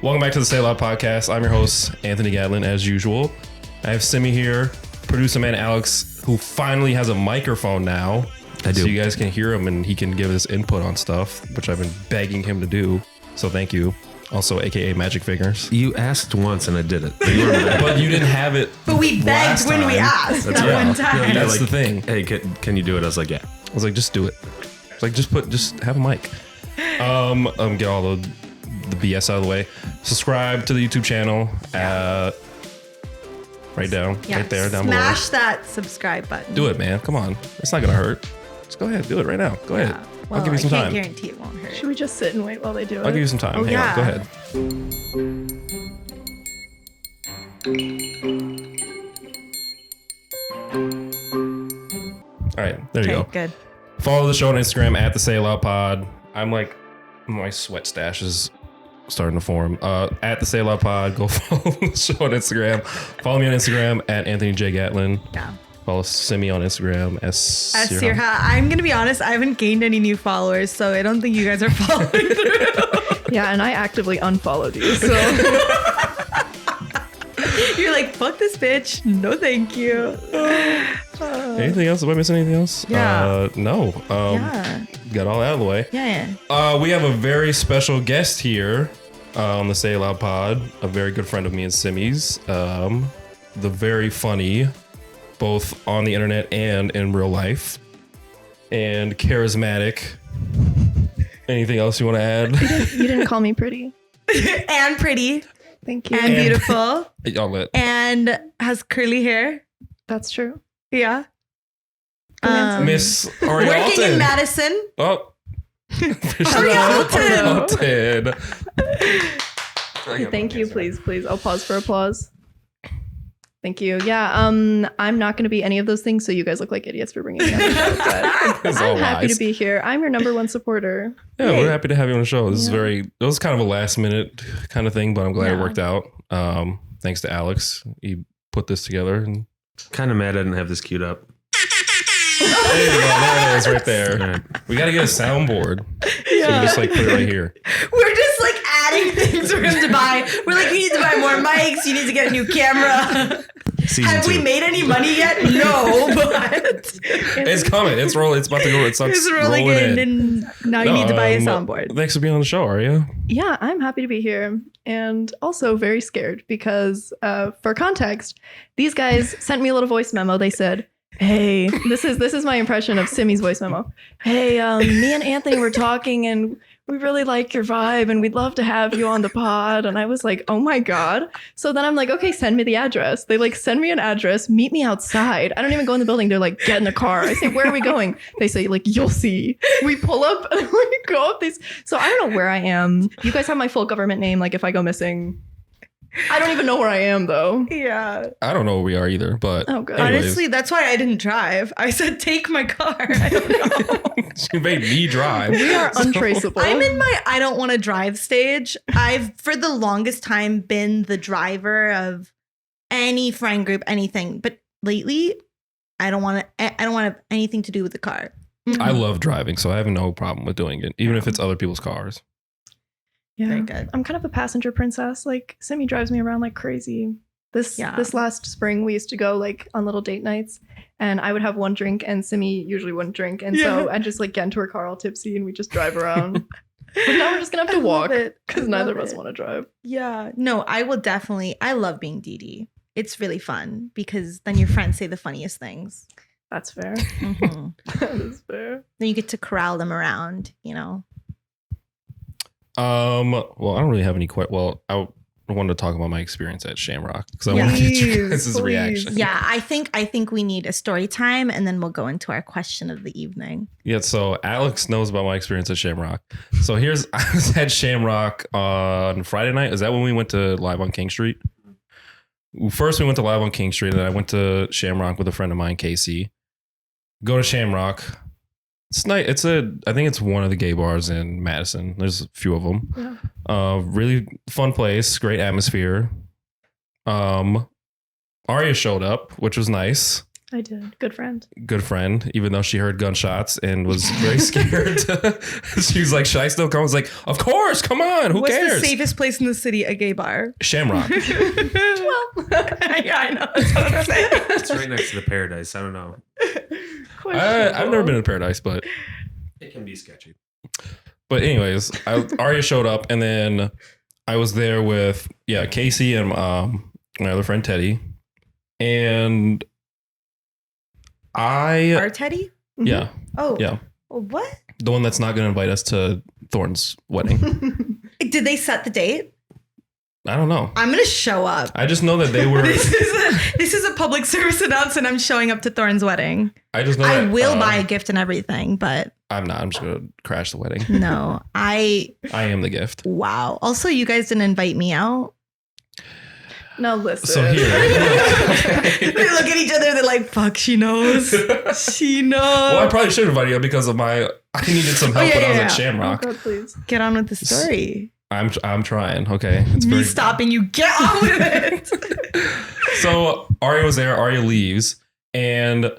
Welcome back to the Say Loud podcast. I'm your host, Anthony Gatlin, as usual. I have Simi here, producer man Alex, who finally has a microphone now. I do. So you guys can hear him and he can give us input on stuff, which I've been begging him to do. So thank you. Also, AKA Magic Figures. You asked once and I did it. But you didn't have it. But we begged when we asked that one time. That's like, the thing. Hey, can you do it? I was like, yeah. I was like, just do it. It's like, just have a mic. Get all the BS out of the way. Subscribe to the YouTube channel. Right down, right there, down below. Smash that subscribe button. Do it, man. Come on. It's not gonna hurt. Just go ahead. Do it right now. Go ahead. Well, I'll give you some I time. can't guarantee it won't hurt. Should we just sit and wait while they do it? I'll give you some time. Oh, Hang on. Go yeah. ahead. All right. There you go. Good. Follow the show on Instagram at the Say Loud Pod. My sweat stash is starting to form. At the Say Loud Pod. Go follow the show on Instagram. Follow me on Instagram at Anthony J. Gatlin. Yeah. Follow Simi on Instagram as Sirha. I'm gonna be honest, I haven't gained any new followers, so I don't think you guys are following through. Yeah, and I actively unfollowed you. So You're like, fuck this bitch. No, thank you. Anything else? Am I missing anything else? Yeah. No. Yeah. Got all that out of the way. Yeah. We have a very special guest here on the Say It Loud Pod. A very good friend of me and Simi's. The very funny, both on the internet and in real life, and charismatic. Anything else you want to add? you didn't call me pretty. And pretty. Thank you. And beautiful. Y'all lit. And has curly hair. That's true. Yeah. Miss Arria Working Alton. in Madison. Oh. Arria Alton. Thank you. Please. I'll pause for applause. Thank you. Yeah. I'm not going to be any of those things, so you guys look like idiots for bringing me on the show. But It's all I'm happy lies. to be here. I'm your number one supporter. Yeah, we're happy to have you on the show. This is it was kind of a last minute kind of thing, but I'm glad it worked out. Thanks to Alex. He put this together. And Kind of mad I didn't have this queued up. there you go. There it is right there. All right. We got to get a soundboard. So you just like put it right here. We're just like adding things for him to buy. We're like, you need to buy more mics. You need to get a new camera. Season Have 2. we made any money yet? No, but It's coming. It's rolling. It's about to go. It's rolling in. And now you need to buy a soundboard. Thanks for being on the show, Arria. Yeah, I'm happy to be here and also very scared because for context, these guys sent me a little voice memo. They said, hey, this is my impression of Simi's voice memo. Hey, me and Anthony were talking and we really like your vibe and we'd love to have you on the pod. And I was like, oh my God. So then I'm like, okay, send me the address. They like send me an address, meet me outside. I don't even go in the building. They're like, get in the car. I say, where are we going? They say, like, you'll see. We pull up and we go up these. So I don't know where I am. You guys have my full government name. Like if I go missing, I don't even know where I am though. Yeah. I don't know where we are either, but Oh, God. anyways. Honestly, that's why I didn't drive. I said, take my car. I don't know. She made me drive. We are untraceable. I'm in my I don't want to drive stage. I've for the longest time been the driver of any friend group, anything. But lately, I don't want to have anything to do with the car. I love driving, so I have no problem with doing it, even if it's other people's cars. Yeah. Very good. I'm kind of a passenger princess. Like Simi drives me around like crazy. This last spring we used to go like on little date nights and I would have one drink and Simi usually wouldn't drink. And so I'd just like get into her car all tipsy and we just drive around. But now we're just gonna have to walk because neither of us want to drive. Yeah. No, I will definitely. I love being DD. It's really fun because then your friends say the funniest things. That's fair. Mhm. That is fair. Then you get to corral them around, you know. Well, I don't really have any I wanted to talk about my experience at Shamrock because I want to get you guys' reaction. Yeah, I think we need a story time and then we'll go into our question of the evening. Yeah, so Alex knows about my experience at Shamrock. So I was at Shamrock on Friday night. Is that when we went to Live on King Street? First, we went to Live on King Street, and then I went to Shamrock with a friend of mine, Casey. Go to Shamrock. It's nice. I think it's one of the gay bars in Madison. There's a few of them. Yeah. Really fun place. Great atmosphere. Arria showed up, which was nice. I did. Good friend. Good friend, even though she heard gunshots and was very scared. She was like, should I still come? I was like, of course, come on. Who What's cares? the safest place in the city? A gay bar. Shamrock. Well, yeah, I know. That's what I'm saying. It's right next to the Paradise. I don't know. I've never been to Paradise, but It can be sketchy. anyways, Arya showed up, and then I was there with Casey and my other friend Teddy, and Our Teddy? yeah, Oh. yeah, What? the one that's not going to invite us to Thorne's wedding. Did they set the date? I don't know. I'm gonna show up. I just know that they were. This is a public service announcement. I'm showing up to Thorne's wedding. I just know I that, will buy a gift and everything, but I'm not. I'm just going to crash the wedding. no. I am the gift. Wow. Also, you guys didn't invite me out. No, listen. So here. They look at each other. They're like, "Fuck, she knows. She knows." Well, I probably should invite you because of I needed some help when I was at Oh, Shamrock. God, please. Get on with the story. I'm trying. Okay, it's Me very stopping you. Get on with it. So Arya was there. Arya leaves, and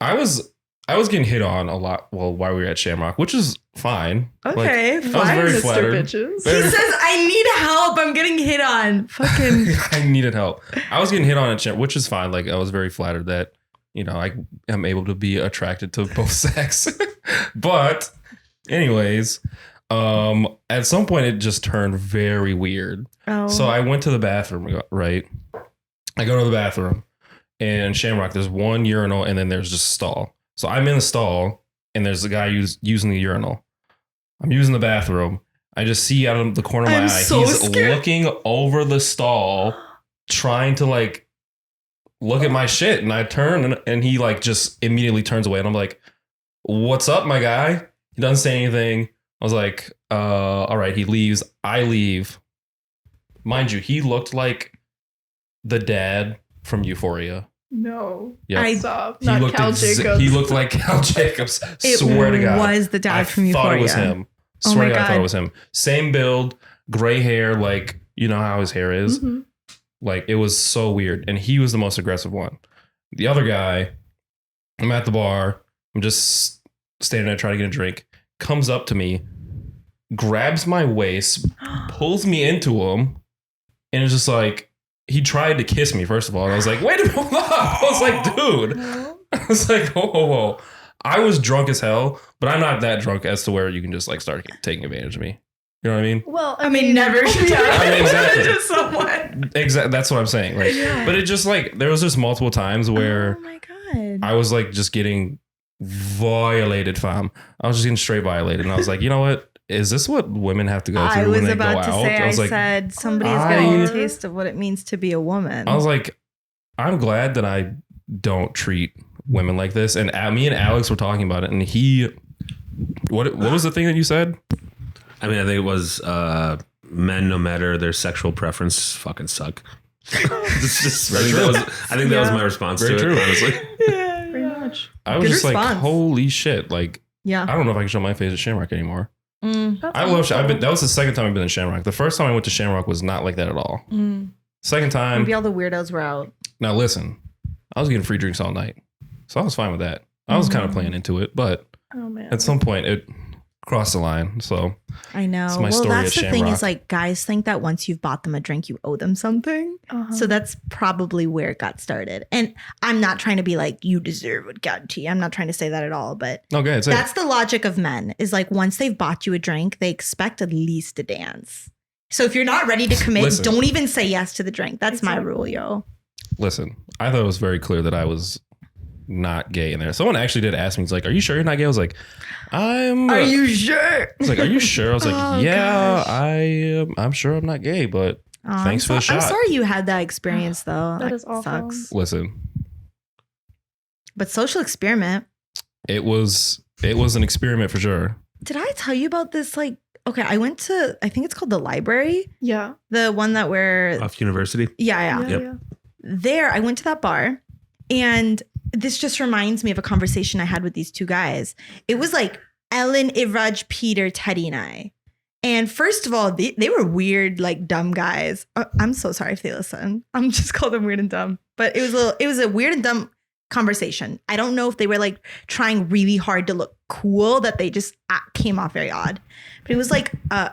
I was getting hit on a lot. Well, while we were at Shamrock, which is fine. Okay, I was fine, very Mr. flattered. Bitches. He says, "I need help. I'm getting hit on." Fucking. I needed help. I was getting hit on at Shamrock, which is fine. Like I was very flattered that I am able to be attracted to both sex. But, anyways, at some point it just turned very weird. Oh. So I went to the bathroom, right? I go to the bathroom, and Shamrock, there's one urinal, and then there's just a stall. So I'm in the stall, and there's a guy using the urinal. I'm using the bathroom. I just see out of the corner of my I'm eye, so he's scared. looking over the stall, trying to look at my shit. And I turn, and he just immediately turns away. And I'm like, "What's up, my guy?" He doesn't say anything. I was like, all right, he leaves. I leave. Mind you, he looked like the dad from Euphoria. No. Yep. Stop. Not Cal Jacobs. He looked like Cal Jacobs. It Swear to God. was the dad from Euphoria. I thought it was him. Oh Swear my to God, I thought God. it was him. Same build, gray hair, you know how his hair is. Mhm. It was so weird. And he was the most aggressive one. The other guy, I'm at the bar. I'm just standing there trying to get a drink. Comes up to me, grabs my waist, pulls me into him, and it's just he tried to kiss me, first of all. And I was like, wait a minute, hold up. I was like, dude. I was like, whoa. I was drunk as hell, but I'm not that drunk as to where you can just start taking advantage of me. You know what I mean? Well, I mean, never. I mean, exactly. Just someone. Exactly. That's what I'm saying. But it just there was just multiple times where Oh my God. I was just getting violated, fam. I was just getting straight violated. And I was like, you know what? Is this what women have to go through I when was they about go to out? say, I was said, somebody's I- getting a taste of what it means to be a woman. I was like, I'm glad that I don't treat women like this. And me and Alex were talking about it. And what was the thing that you said? I mean, I think it was men, no matter their sexual preference, fucking suck. It's just, I think that was my response Very to true. it, honestly. yeah, Pretty much. I was Good just response. holy shit. yeah. I don't know if I can show my face at Shamrock anymore. Mm, I love Shamrock. That was the second time I've been to Shamrock. The first time I went to Shamrock was not like that at all. mm. Second time. Maybe all the weirdos were out. Now listen, I was getting free drinks all night. So I was fine with that. I was kind of playing into it, but Oh, man. at some point it crossed the line. So I know. It's my Well, story that's at the thing Shamrock. is guys think that once you've bought them a drink, you owe them something. Uh-huh. So that's probably where it got started. And I'm not trying to be you deserve what God to you. I'm not trying to say that at all. But okay, it's that's the logic of men is once they've bought you a drink, they expect at least a dance. So if you're not ready to commit, Listen. don't even say yes to the drink. That's my Exactly. rule, yo. Listen, I thought it was very clear that I was not gay in there. Someone actually did ask me, he's like, "Are you sure you're not gay?" I was like, Are you sure? I was like, "Are you sure?" I was like, Oh, "Yeah, gosh. I'm sure I'm not gay, but Oh, Thanks for the I'm shot. sorry you had that experience though. That is awful. Sucks. listen, But social experiment. it was an experiment for sure." Did I tell you about this? Okay, I went to, I think it's called the library. Yeah. The one that where, Off University. yeah. Yeah. Yep. Yeah. There, I went to that bar, and this just reminds me of a conversation I had with these two guys. It was Ellen, Ivraj, Peter, Teddy, and I. And first of all, they were weird, dumb guys. I'm so sorry if they listen. I'm just call them weird and dumb. But it was a weird and dumb conversation. I don't know if they were like trying really hard to look cool, that they just came off very odd. But it was like a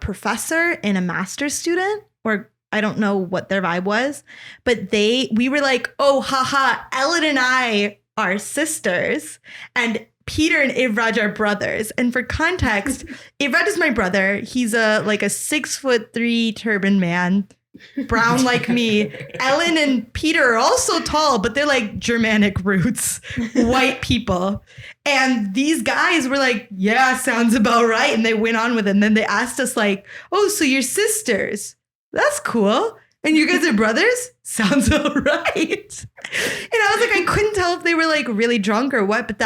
professor and a master's student, or I don't know what their vibe was, but we were like, oh, haha, Ellen and I are sisters, and Peter and Ivraj are brothers. And for context, Ivraj is my brother. He's a 6'3" turban man, brown like me. Ellen and Peter are also tall, but they're like Germanic roots, white people. And these guys were like, yeah, sounds about right. And they went on with it. And then they asked us like, oh, so you're sisters. That's cool. And you guys are brothers? Sounds all right. And I was like, I couldn't tell if they were like really drunk or what, but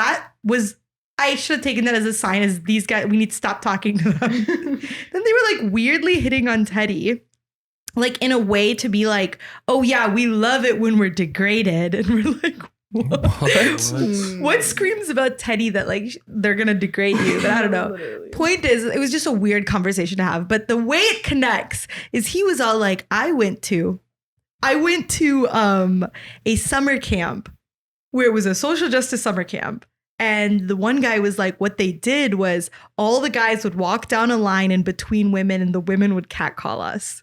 I should have taken that as a sign, as these guys, we need to stop talking to them. Then they were like weirdly hitting on Teddy, like in a way to be like, oh yeah, we love it when we're degraded. And we're like, what screams about Teddy that like they're gonna degrade you? But I don't know. Point is, it was just a weird conversation to have. But the way it connects is he was all like, I went to a summer camp where it was a social justice summer camp. And the one guy was like, what they did was all the guys would walk down a line in between women and the women would catcall us.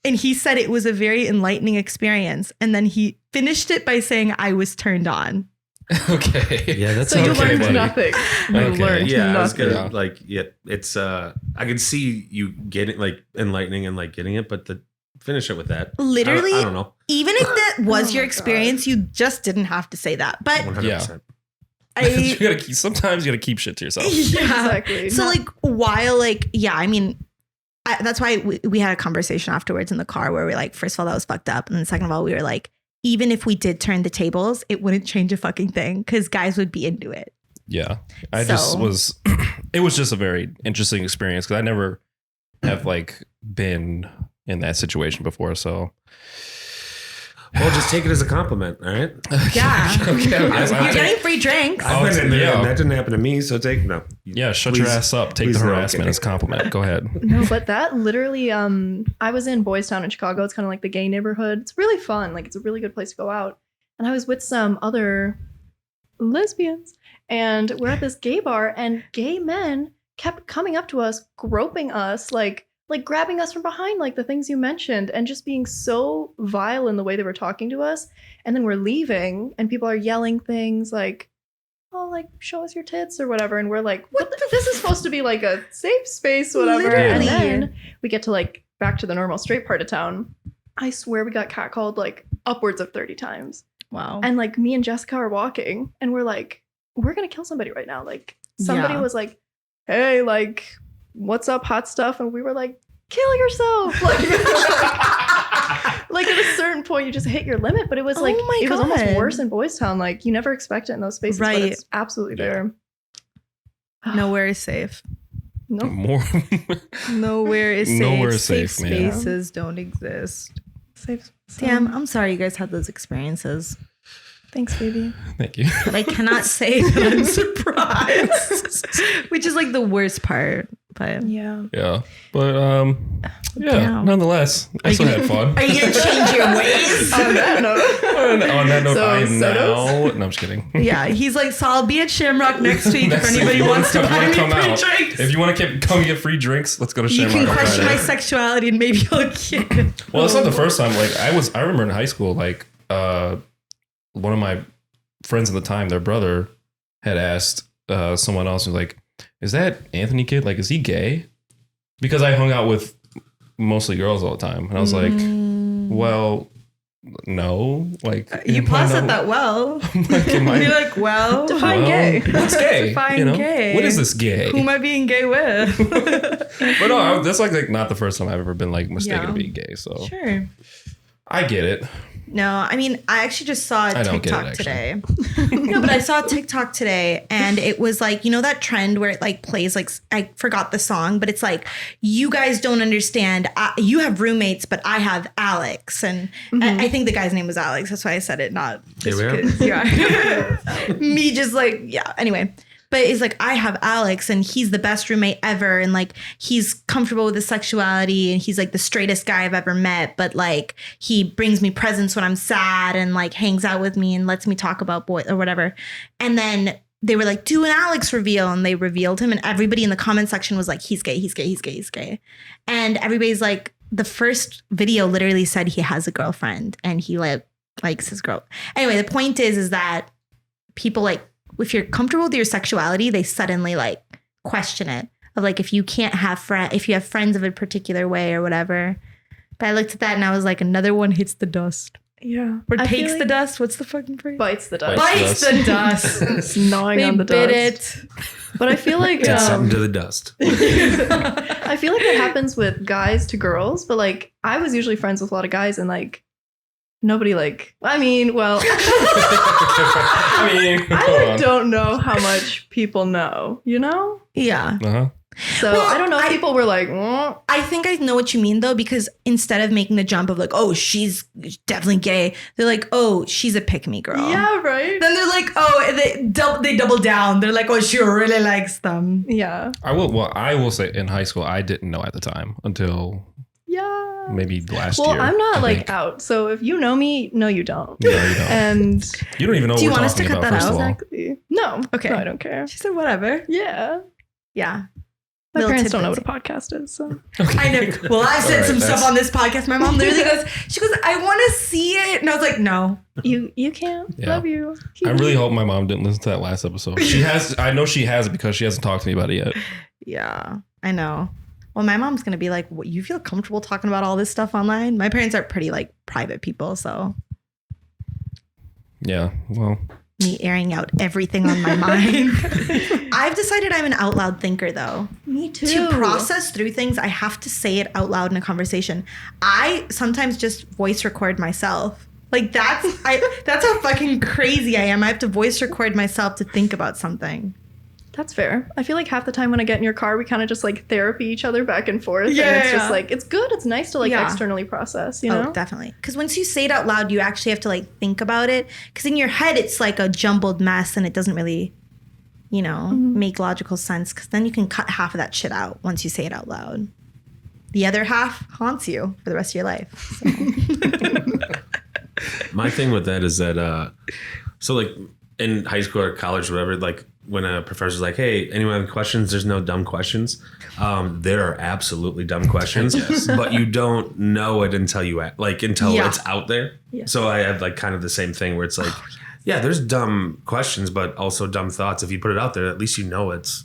And he said it was a very enlightening experience. And then he finished it by saying, I was turned on. Okay. Yeah, that's So you okay, learned buddy. nothing. You Okay. learned Yeah, I was nothing. gonna like, yeah, it's I could see you getting like enlightening and like getting it, but finish it with that. Literally, I don't know. even if that was Oh your my experience, you just didn't have to say that. But 100%. Sometimes you gotta keep shit to yourself. yeah. Exactly. So like while like, yeah, I mean, that's why we had a conversation afterwards in the car where we're like, first of all, that was fucked up. And then second of all, we were like, even if we did turn the tables, it wouldn't change a fucking thing because guys would be into it. Yeah. It was just a very interesting experience because I never have like been in that situation before. So Well, just take it as a compliment, all right? Yeah. Okay. You're getting free drinks. I've been in there, yeah. and that didn't happen to me, so Yeah, shut your Please- ass up. Take please the no, harassment okay. as a compliment. Go ahead. No, but that literally, I was in Boys Town in Chicago. It's kind of like the gay neighborhood. It's really fun. Like, it's a really good place to go out. And I was with some other lesbians, and we're at this gay bar, and gay men kept coming up to us, groping us, like grabbing us from behind, like the things you mentioned, and just being so vile in the way they were talking to us. And then we're leaving, and people are yelling things like, oh, like, show us your tits or whatever. And we're like, what? This is supposed to be like a safe space, whatever. Literally. And then we get to like back to the normal straight part of town. I swear we got catcalled like upwards of 30 times. Wow. And like me and Jessica are walking, and we're like, we're going to kill somebody right now. Like somebody Yeah. was like, hey, like, what's up, hot stuff? And we were like, kill yourself. Like at a certain point, you just hit your limit. But it was like, Oh my it was almost God. worse in Boys Town. Like you never expect it in those spaces, Right. but it's absolutely there. Nowhere is safe. No. More. Nowhere is safe. Nowhere is safe safe, man. spaces don't exist. Safe. Damn, I'm sorry you guys had those experiences. Thanks, baby. Thank you. But I cannot say that I'm surprised. Which is like the worst part. But Yeah. Yeah. But yeah, Damn. nonetheless, I still had fun. are you gonna change your ways? On that note. On that note, So, I Sotos? now. No, I'm just kidding. Yeah, he's like, so I'll be at Shamrock next week Next if week, anybody if you wants to wanna buy me come free out. drinks. If you want to come get free drinks, let's go to You Shamrock can on question my Friday. sexuality and maybe I'll get Well, it's not the first time. Like I remember in high school, like one of my friends at the time, their brother had asked someone else, was like, "Is that Anthony kid? Like, is he gay?" Because I hung out with mostly girls all the time, and I was like, "Well, no." Like You am I processed not- that well. Like, am I- You're like, well, Define well, gay. What's gay? Define gay. What is this gay? who am I being gay with? But no, that's like not the first time I've ever been like mistaken Yeah. to be gay. So Sure. I get it. No, I mean, I actually just saw a I don't get TikTok it, today. No, but I saw a TikTok today and it was like, you know, that trend where it like plays like, I forgot the song, but it's like, you guys don't understand. You have roommates, but I have Alex. And I think the guy's name was Alex. That's why I said it, not just Here we are. because you are. Me just like, yeah. Anyway. but it's like, I have Alex and he's the best roommate ever. And like, he's comfortable with his sexuality and he's like the straightest guy I've ever met. But like, he brings me presents when I'm sad and like hangs out with me and lets me talk about boys or whatever. And then they were like, do an Alex reveal. And they revealed him. And everybody in the comment section was like, he's gay, he's gay, he's gay, he's gay. And everybody's like, the first video literally said he has a girlfriend and he likes his girl. Anyway, the point is that people like, if you're comfortable with your sexuality, they suddenly like question it of like, if you can't have if you have friends of a particular way or whatever. But I looked at that and I was like, another one hits the dust. Yeah. Or takes the dust. What's the fucking phrase? Bites the dust. Bites the dust. It's gnawing on the bit dust. it. But I feel like Did something to the dust. I feel like that happens with guys to girls, but like I was usually friends with a lot of guys and like nobody like, I mean, well, I don't know how much people know, you know? Yeah. Uh-huh. So Well, I don't know if people were like, I think I know what you mean though, because instead of making the jump of like, oh, she's definitely gay, they're like, oh, she's a pick-me girl. yeah, right. Then they're like, oh, and they double down. They're like, oh, she really likes them. Yeah. I will say in high school, I didn't know at the time until Yeah. maybe last Well, year. I'm not I like think. out. So if you know me, no, you don't. No, you don't. And You don't even know Do you what we're want us to talking cut about, that first out? of all. exactly. No. Okay. No, I don't care. She said whatever. Yeah. Yeah. My Little parents don't know what tidbits. a podcast is. So I know. Well, I've said All some right, stuff that's- on this podcast. My mom literally goes, I want to see it. And I was like, no. you can't. Yeah. Love you. I really hope my mom didn't listen to that last episode. She has. I know she has it because she hasn't talked to me about it yet. Yeah, I know. Well, my mom's going to be like, what, you feel comfortable talking about all this stuff online? My parents are pretty like private people. So Yeah. Well, me airing out everything on my mind. I've decided I'm an out loud thinker though. Me too. To process through things, I have to say it out loud in a conversation. I sometimes just voice record myself. Like that's how fucking crazy I am. I have to voice record myself to think about something. That's fair. I feel like half the time when I get in your car, we kind of just like therapy each other back and forth. Yeah, And it's yeah. just like, it's good. It's nice to like Yeah. externally process, you know? Oh, definitely. Because once you say it out loud, you actually have to like think about it. Because in your head, it's like a jumbled mess and it doesn't really, make logical sense. Because then you can cut half of that shit out once you say it out loud. The other half haunts you for the rest of your life. So. My thing with that is that, so like in high school or college or whatever, like when a professor's like, hey, anyone have questions? There's no dumb questions. There are absolutely dumb questions, but you don't know it until Yeah. it's out there. Yeah. So I have like kind of the same thing where it's like, yeah, there's dumb questions, but also dumb thoughts. If you put it out there, at least you know it's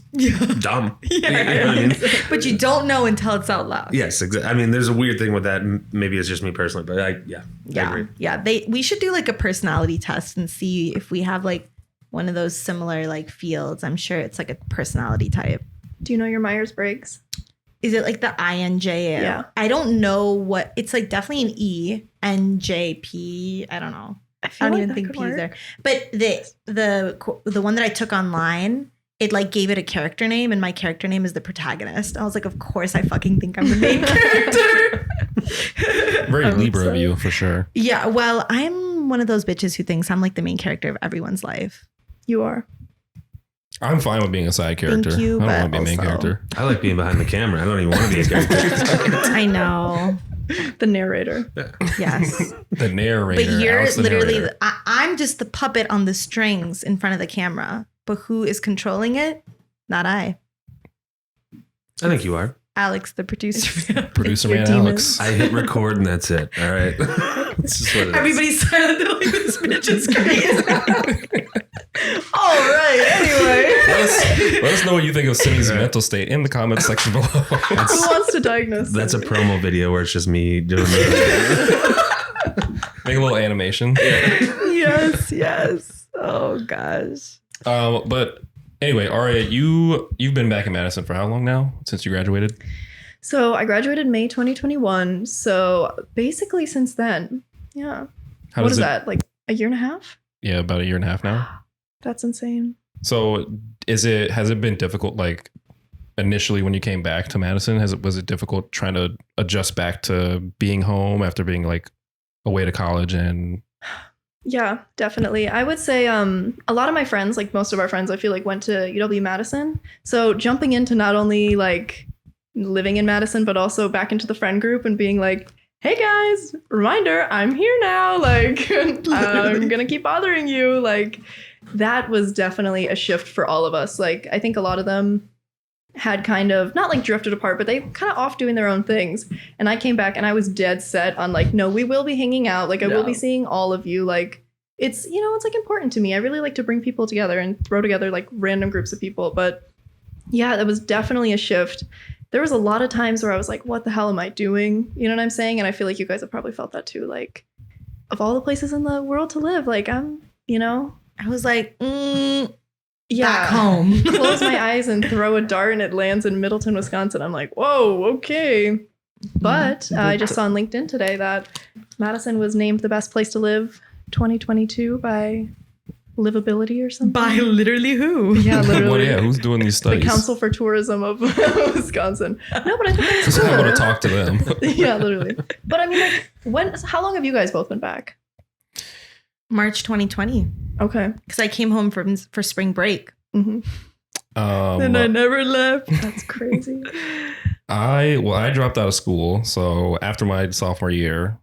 dumb. You know what I mean? But you don't know until it's out loud. Yes, exactly. I mean, there's a weird thing with that. Maybe it's just me personally, but I agree. Yeah. We should do like a personality test and see if we have like one of those similar like fields. I'm sure it's like a personality type. Do you know your Myers-Briggs? Is it like the INJ? Yeah. I don't know what it's like. Definitely an E, NJP. I don't know. I don't even think P is there. But the one that I took online, it like gave it a character name, and my character name is the protagonist. I was like, of course, I fucking think I'm the main character. very Libra of you for sure. Yeah, well, I'm one of those bitches who thinks I'm like the main character of everyone's life. You are. I'm fine with being a side character. you, I don't but want to be a main also- character. I like being behind the camera. I don't even want to be a character. I know. The narrator. Yes. The narrator. But you're Alex the literally, narrator. I'm just the puppet on the strings in front of the camera. But who is controlling it? Not I. I think you are. Alex, the producer. Producer Your man demons. Alex. I hit record and that's it. All right. That's just what it is. Everybody's silent. They're like, this bitch is crazy. All right. Anyway. Let us know what you think of Simi's mental state in the comments section below. Who wants to diagnose That's a this? promo video where it's just me doing the. Make a little animation. Yes. Oh gosh. But anyway, Arria, you've been back in Madison for how long now? Since you graduated? So I graduated May 2021. So basically since then, yeah. How What does is it? that? Like a year and a half? Yeah, about a year and a half now. That's insane. So has it been difficult, like initially when you came back to Madison? Was it difficult trying to adjust back to being home after being like away to college and Yeah, definitely. I would say a lot of my friends, like most of our friends, I feel like went to UW-Madison. So jumping into not only like living in Madison, but also back into the friend group and being like, hey guys, reminder, I'm here now. Like, I'm going to keep bothering you. Like, that was definitely a shift for all of us. Like, I think a lot of them had kind of not like drifted apart, but they kind of off doing their own things. And I came back and I was dead set on like, no, we will be hanging out. Like I will be seeing all of you. Like it's, you know, it's like important to me. I really like to bring people together and throw together like random groups of people. But yeah, that was definitely a shift. There was a lot of times where I was like, what the hell am I doing? You know what I'm saying? And I feel like you guys have probably felt that too. Like of all the places in the world to live, like I'm, you know, I was like, back home. Close my eyes and throw a dart and it lands in Middleton, Wisconsin. I'm like, whoa, okay. But I just saw on LinkedIn today that Madison was named the best place to live 2022 by Livability or something. By literally who? Yeah, literally. Well, yeah, who's doing these studies? The Council for Tourism of Wisconsin. No, but I think that's So I cool. go to talk to them. Yeah, literally. But I mean, like, how long have you guys both been back? March 2020. Okay. Because I came home for spring break. Mm-hmm. And I never left. That's crazy. I dropped out of school. So after my sophomore year,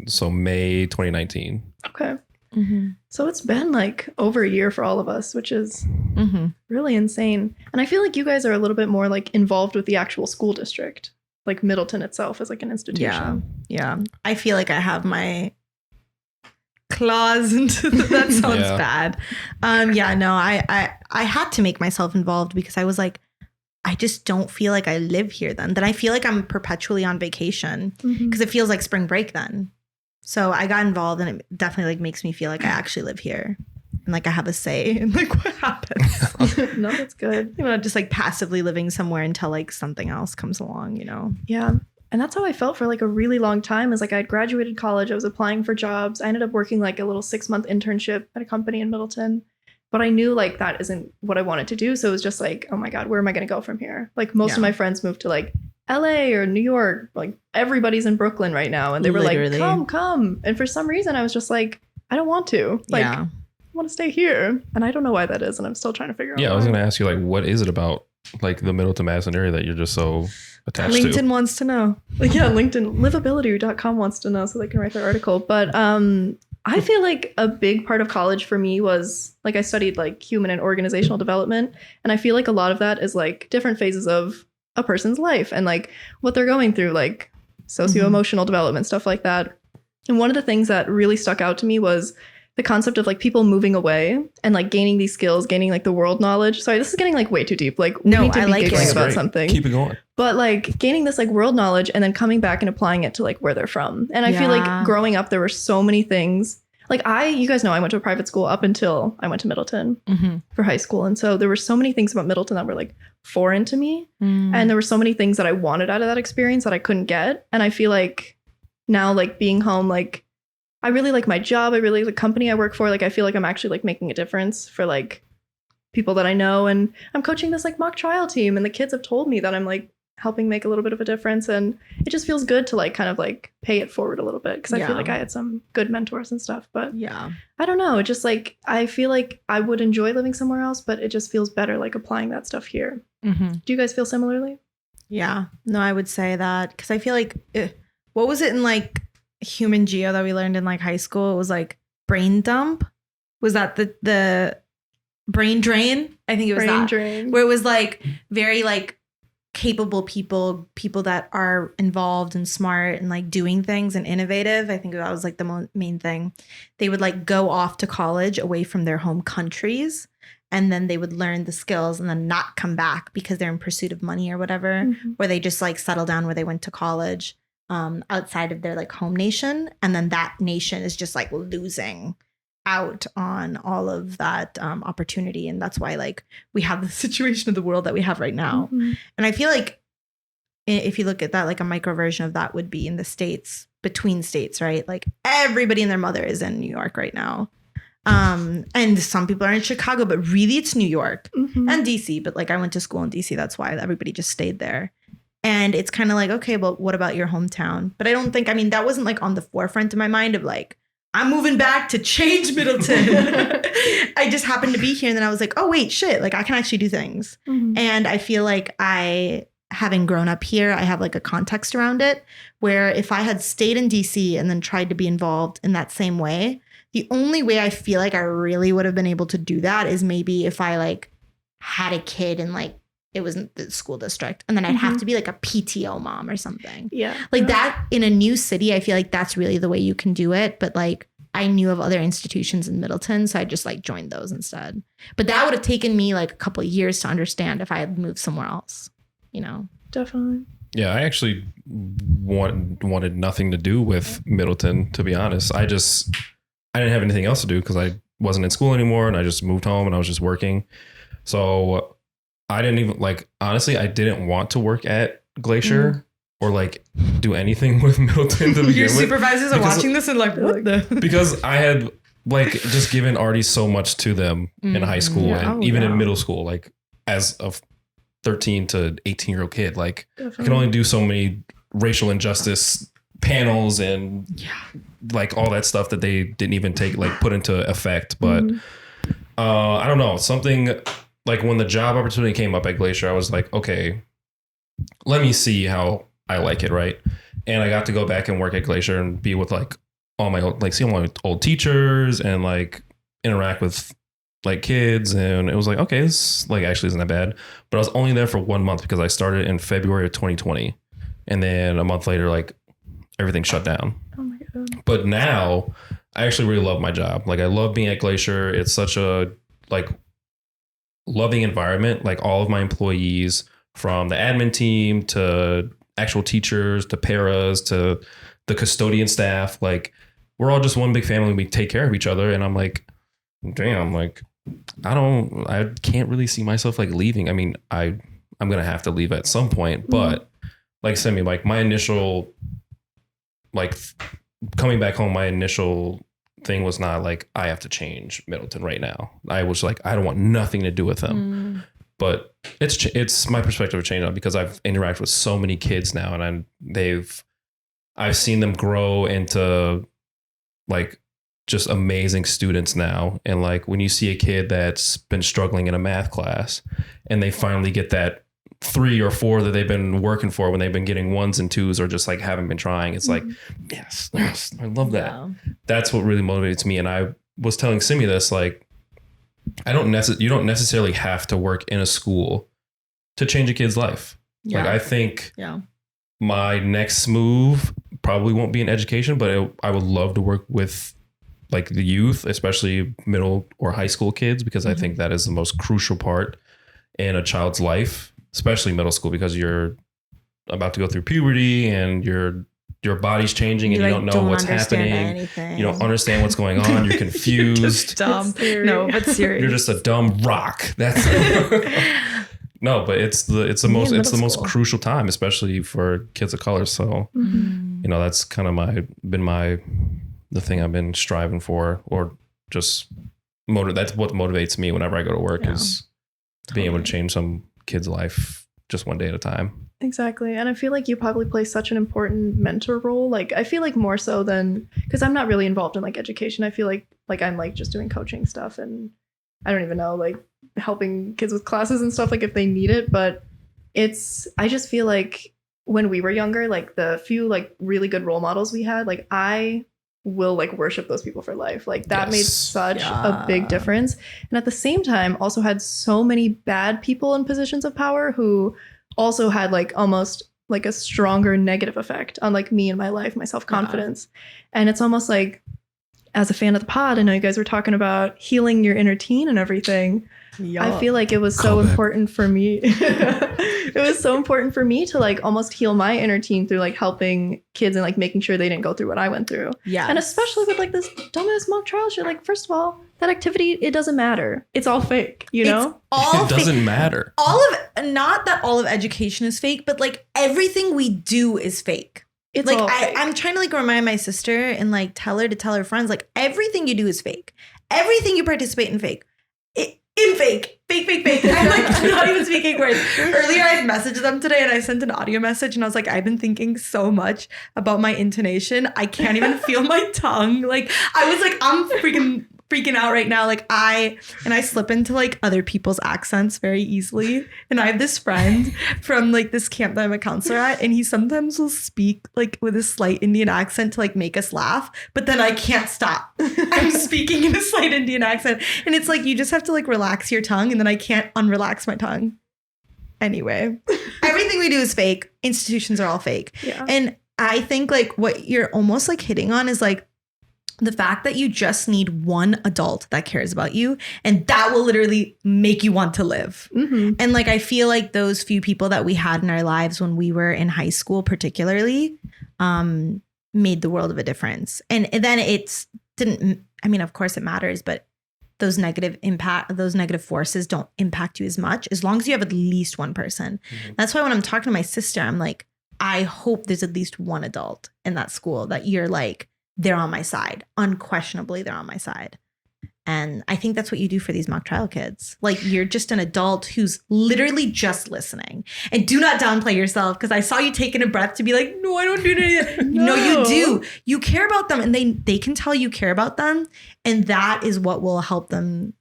so May 2019. Okay. Mm-hmm. So it's been like over a year for all of us, which is Mm-hmm. really insane. And I feel like you guys are a little bit more like involved with the actual school district, like Middleton itself as like an institution. Yeah. I feel like I have my claws into that sounds Yeah. bad. I had to make myself involved because I was like, I just don't feel like I live here then. Then I feel like I'm perpetually on vacation because it feels like spring break then. So I got involved and it definitely like makes me feel like I actually live here and like I have a say in like what happens. No, that's good. You know, just like passively living somewhere until like something else comes along, you know? Yeah. And that's how I felt for like a really long time is like I had graduated college. I was applying for jobs. I ended up working like a little 6-month internship at a company in Middleton. But I knew like that isn't what I wanted to do. So it was just like, oh my God, where am I going to go from here? Like most of my friends moved to like LA or New York. Like everybody's in Brooklyn right now. And they were Literally. like, come. And for some reason I was just like, I don't want to. Like, I want to stay here. And I don't know why that is. And I'm still trying to figure out Yeah, why. I was going to ask you, like, what is it about like the Middleton, Madison area that you're just so attached LinkedIn to? wants to know. Like, yeah, LinkedIn, livability.com wants to know so they can write their article. But I feel like a big part of college for me was like I studied like human and organizational development. And I feel like a lot of that is like different phases of a person's life and like what they're going through, like socio-emotional development, stuff like that. And one of the things that really stuck out to me was the concept of like people moving away and like gaining these skills, gaining like the world knowledge. Sorry, this is getting like way too deep. Like we need to be giggling about something. Keep it going. But like gaining this like world knowledge and then coming back and applying it to like where they're from. And I feel like growing up, there were so many things. Like you guys know I went to a private school up until I went to Middleton for high school. And so there were so many things about Middleton that were like foreign to me. And there were so many things that I wanted out of that experience that I couldn't get. And I feel like now like being home, like I really like my job. I really like the company I work for. Like I feel like I'm actually like making a difference for like people that I know. And I'm coaching this like mock trial team. And the kids have told me that I'm like helping make a little bit of a difference. And it just feels good to like kind of like pay it forward a little bit. Cause I feel like I had some good mentors and stuff, but I don't know. It just like, I feel like I would enjoy living somewhere else, but it just feels better like applying that stuff here. Do you guys feel similarly? Yeah, no, I would say that. Cause I feel like, what was it in like human geo that we learned in like high school? It was like brain dump. Was that the brain drain? I think it was Brain that. drain. Where it was like very like capable people that are involved and smart and like doing things and innovative. I think that was like the main thing. They would like go off to college away from their home countries and then they would learn the skills and then not come back because they're in pursuit of money or whatever, or they just like settle down where they went to college outside of their like home nation. And then that nation is just like losing out on all of that opportunity. And that's why like we have the situation of the world that we have right now. And I feel like if you look at that, like a micro version of that would be in the States, between states, right? Like everybody and their mother is in New York right now. And some people are in Chicago, but really it's New York and DC. But like I went to school in DC. That's why everybody just stayed there. And it's kind of like, okay, but what about your hometown? But I don't think, I mean, that wasn't like on the forefront of my mind of like, I'm moving back to change Middleton. I just happened to be here. And then I was like, oh, wait, shit. Like I can actually do things. Mhm. And I feel like having grown up here, I have like a context around it where if I had stayed in DC and then tried to be involved in that same way, the only way I feel like I really would have been able to do that is maybe if I like had a kid and like it wasn't the school district and then I'd have to be like a PTO mom or something. Yeah. Like that in a new city, I feel like that's really the way you can do it. But like I knew of other institutions in Middleton, so I just like joined those instead. But that would have taken me like a couple of years to understand if I had moved somewhere else, you know? Definitely. Yeah, I actually wanted nothing to do with Middleton, to be honest. I didn't have anything else to do because I wasn't in school anymore and I just moved home and I was just working. So I didn't even like, honestly, I didn't want to work at Glacier or like do anything with Middleton to begin Your with. supervisors are watching this and like, what the? Because I had like just given already so much to them in high school and even in middle school, like as a 13 to 18-year-old kid, like I can only do so many racial injustice panels and like all that stuff that they didn't even put into effect. But I don't know, something like when the job opportunity came up at Glacier, I was like, okay, let me see how I like it, right? And I got to go back and work at Glacier and be with like all my old, like see all my old teachers and like interact with like kids, and it was like, okay, this like actually isn't that bad. But I was only there for 1 month because I started in February of 2020, and then a month later, like everything shut down. Oh my God. But now I actually really love my job. Like I love being at Glacier. It's such a like loving environment. Like all of my employees, from the admin team to actual teachers to paras to the custodian staff, like we're all just one big family. We take care of each other, and I'm like, damn, like I can't really see myself like leaving. I mean, I'm gonna have to leave at some point, but like Simi, like my initial like coming back home, my initial thing was not like I have to change Middleton right now. I was like, I don't want nothing to do with them. But it's my perspective of change now because I've interacted with so many kids now, and I've seen them grow into like just amazing students now. And like when you see a kid that's been struggling in a math class and they finally get that 3 or 4 that they've been working for when they've been getting 1s and 2s or just like haven't been trying, it's like, yes, I love that. Yeah. That's what really motivates me. And I was telling Simi this, like, you don't necessarily have to work in a school to change a kid's life. Like I think my next move probably won't be in education, but I would love to work with like the youth, especially middle or high school kids, because I think that is the most crucial part in a child's life, especially middle school, because you're about to go through puberty and your body's changing and you don't know what's happening. Anything. You don't understand what's going on. You're confused. Dumb. No, but serious. You're just a dumb rock. That's no, but it's the most crucial time, especially for kids of color. So you know, that's kind of the thing I've been striving for, or just that's what motivates me whenever I go to work is being able to change some kid's life just one day at a time. Exactly. And I feel like you probably play such an important mentor role. Like I feel like more so than, because I'm not really involved in like education. I feel like I'm like just doing coaching stuff, and I don't even know, like helping kids with classes and stuff, like if they need it. But I just feel like when we were younger, like the few like really good role models we had, like I will like worship those people for life. Like that made such a big difference. And at the same time also had so many bad people in positions of power who also had like almost like a stronger negative effect on like me and my life, my self-confidence. And it's almost like, as a fan of the pod, I know you guys were talking about healing your inner teen and everything. I feel like it was so important for me. It was so important for me to like almost heal my inner teen through like helping kids and like making sure they didn't go through what I went through. Yeah. And especially with like this dumbass mock trial shit. Like, first of all, that activity, it doesn't matter. It's all fake, you know? It doesn't matter. Not that all of education is fake, but like everything we do is fake. It's like I'm trying to like remind my sister and like tell her friends, like everything you do is fake. Everything you participate in fake. In fake. I'm like not even speaking words. Earlier I had messaged them today and I sent an audio message and I was like, I've been thinking so much about my intonation. I can't even feel my tongue. Like I was like, I'm freaking out right now. Like I slip into like other people's accents very easily. And I have this friend from like this camp that I'm a counselor at, and he sometimes will speak like with a slight Indian accent to like make us laugh, but then I can't stop. I'm speaking in a slight Indian accent. And it's like you just have to like relax your tongue, and then I can't unrelax my tongue. Anyway, everything we do is fake. Institutions are all fake. Yeah. And I think like what you're almost like hitting on is like the fact that you just need one adult that cares about you, and that will literally make you want to live. Mm-hmm. And like, I feel like those few people that we had in our lives when we were in high school, particularly, made the world of a difference. And then of course it matters, but those negative forces don't impact you as much as long as you have at least one person. Mm-hmm. That's why when I'm talking to my sister, I'm like, I hope there's at least one adult in that school that you're like, they're on my side. Unquestionably, they're on my side. And I think that's what you do for these mock trial kids. Like, you're just an adult who's literally just listening. And do not downplay yourself, because I saw you taking a breath to be like, no, I don't do that. No, you do. You care about them, and they can tell you care about them. And that is what will help them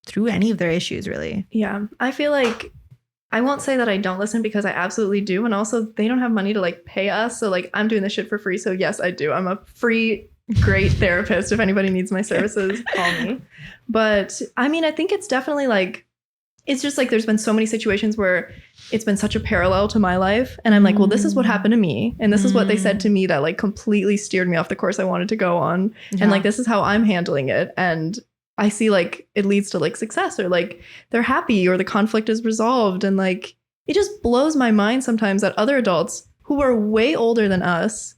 through any of their issues, really. Yeah. I feel like I won't say that I don't listen, because I absolutely do. And also they don't have money to like pay us. So like I'm doing this shit for free. So yes, I do. I'm a free, great therapist. If anybody needs my services, call me. But I mean, I think it's definitely like, it's just like there's been so many situations where it's been such a parallel to my life. And I'm like, well, this is what happened to me. And this is what they said to me that like completely steered me off the course I wanted to go on. Yeah. And like, this is how I'm handling it. And I see like it leads to like success, or like they're happy, or the conflict is resolved. And like, it just blows my mind sometimes that other adults who are way older than us.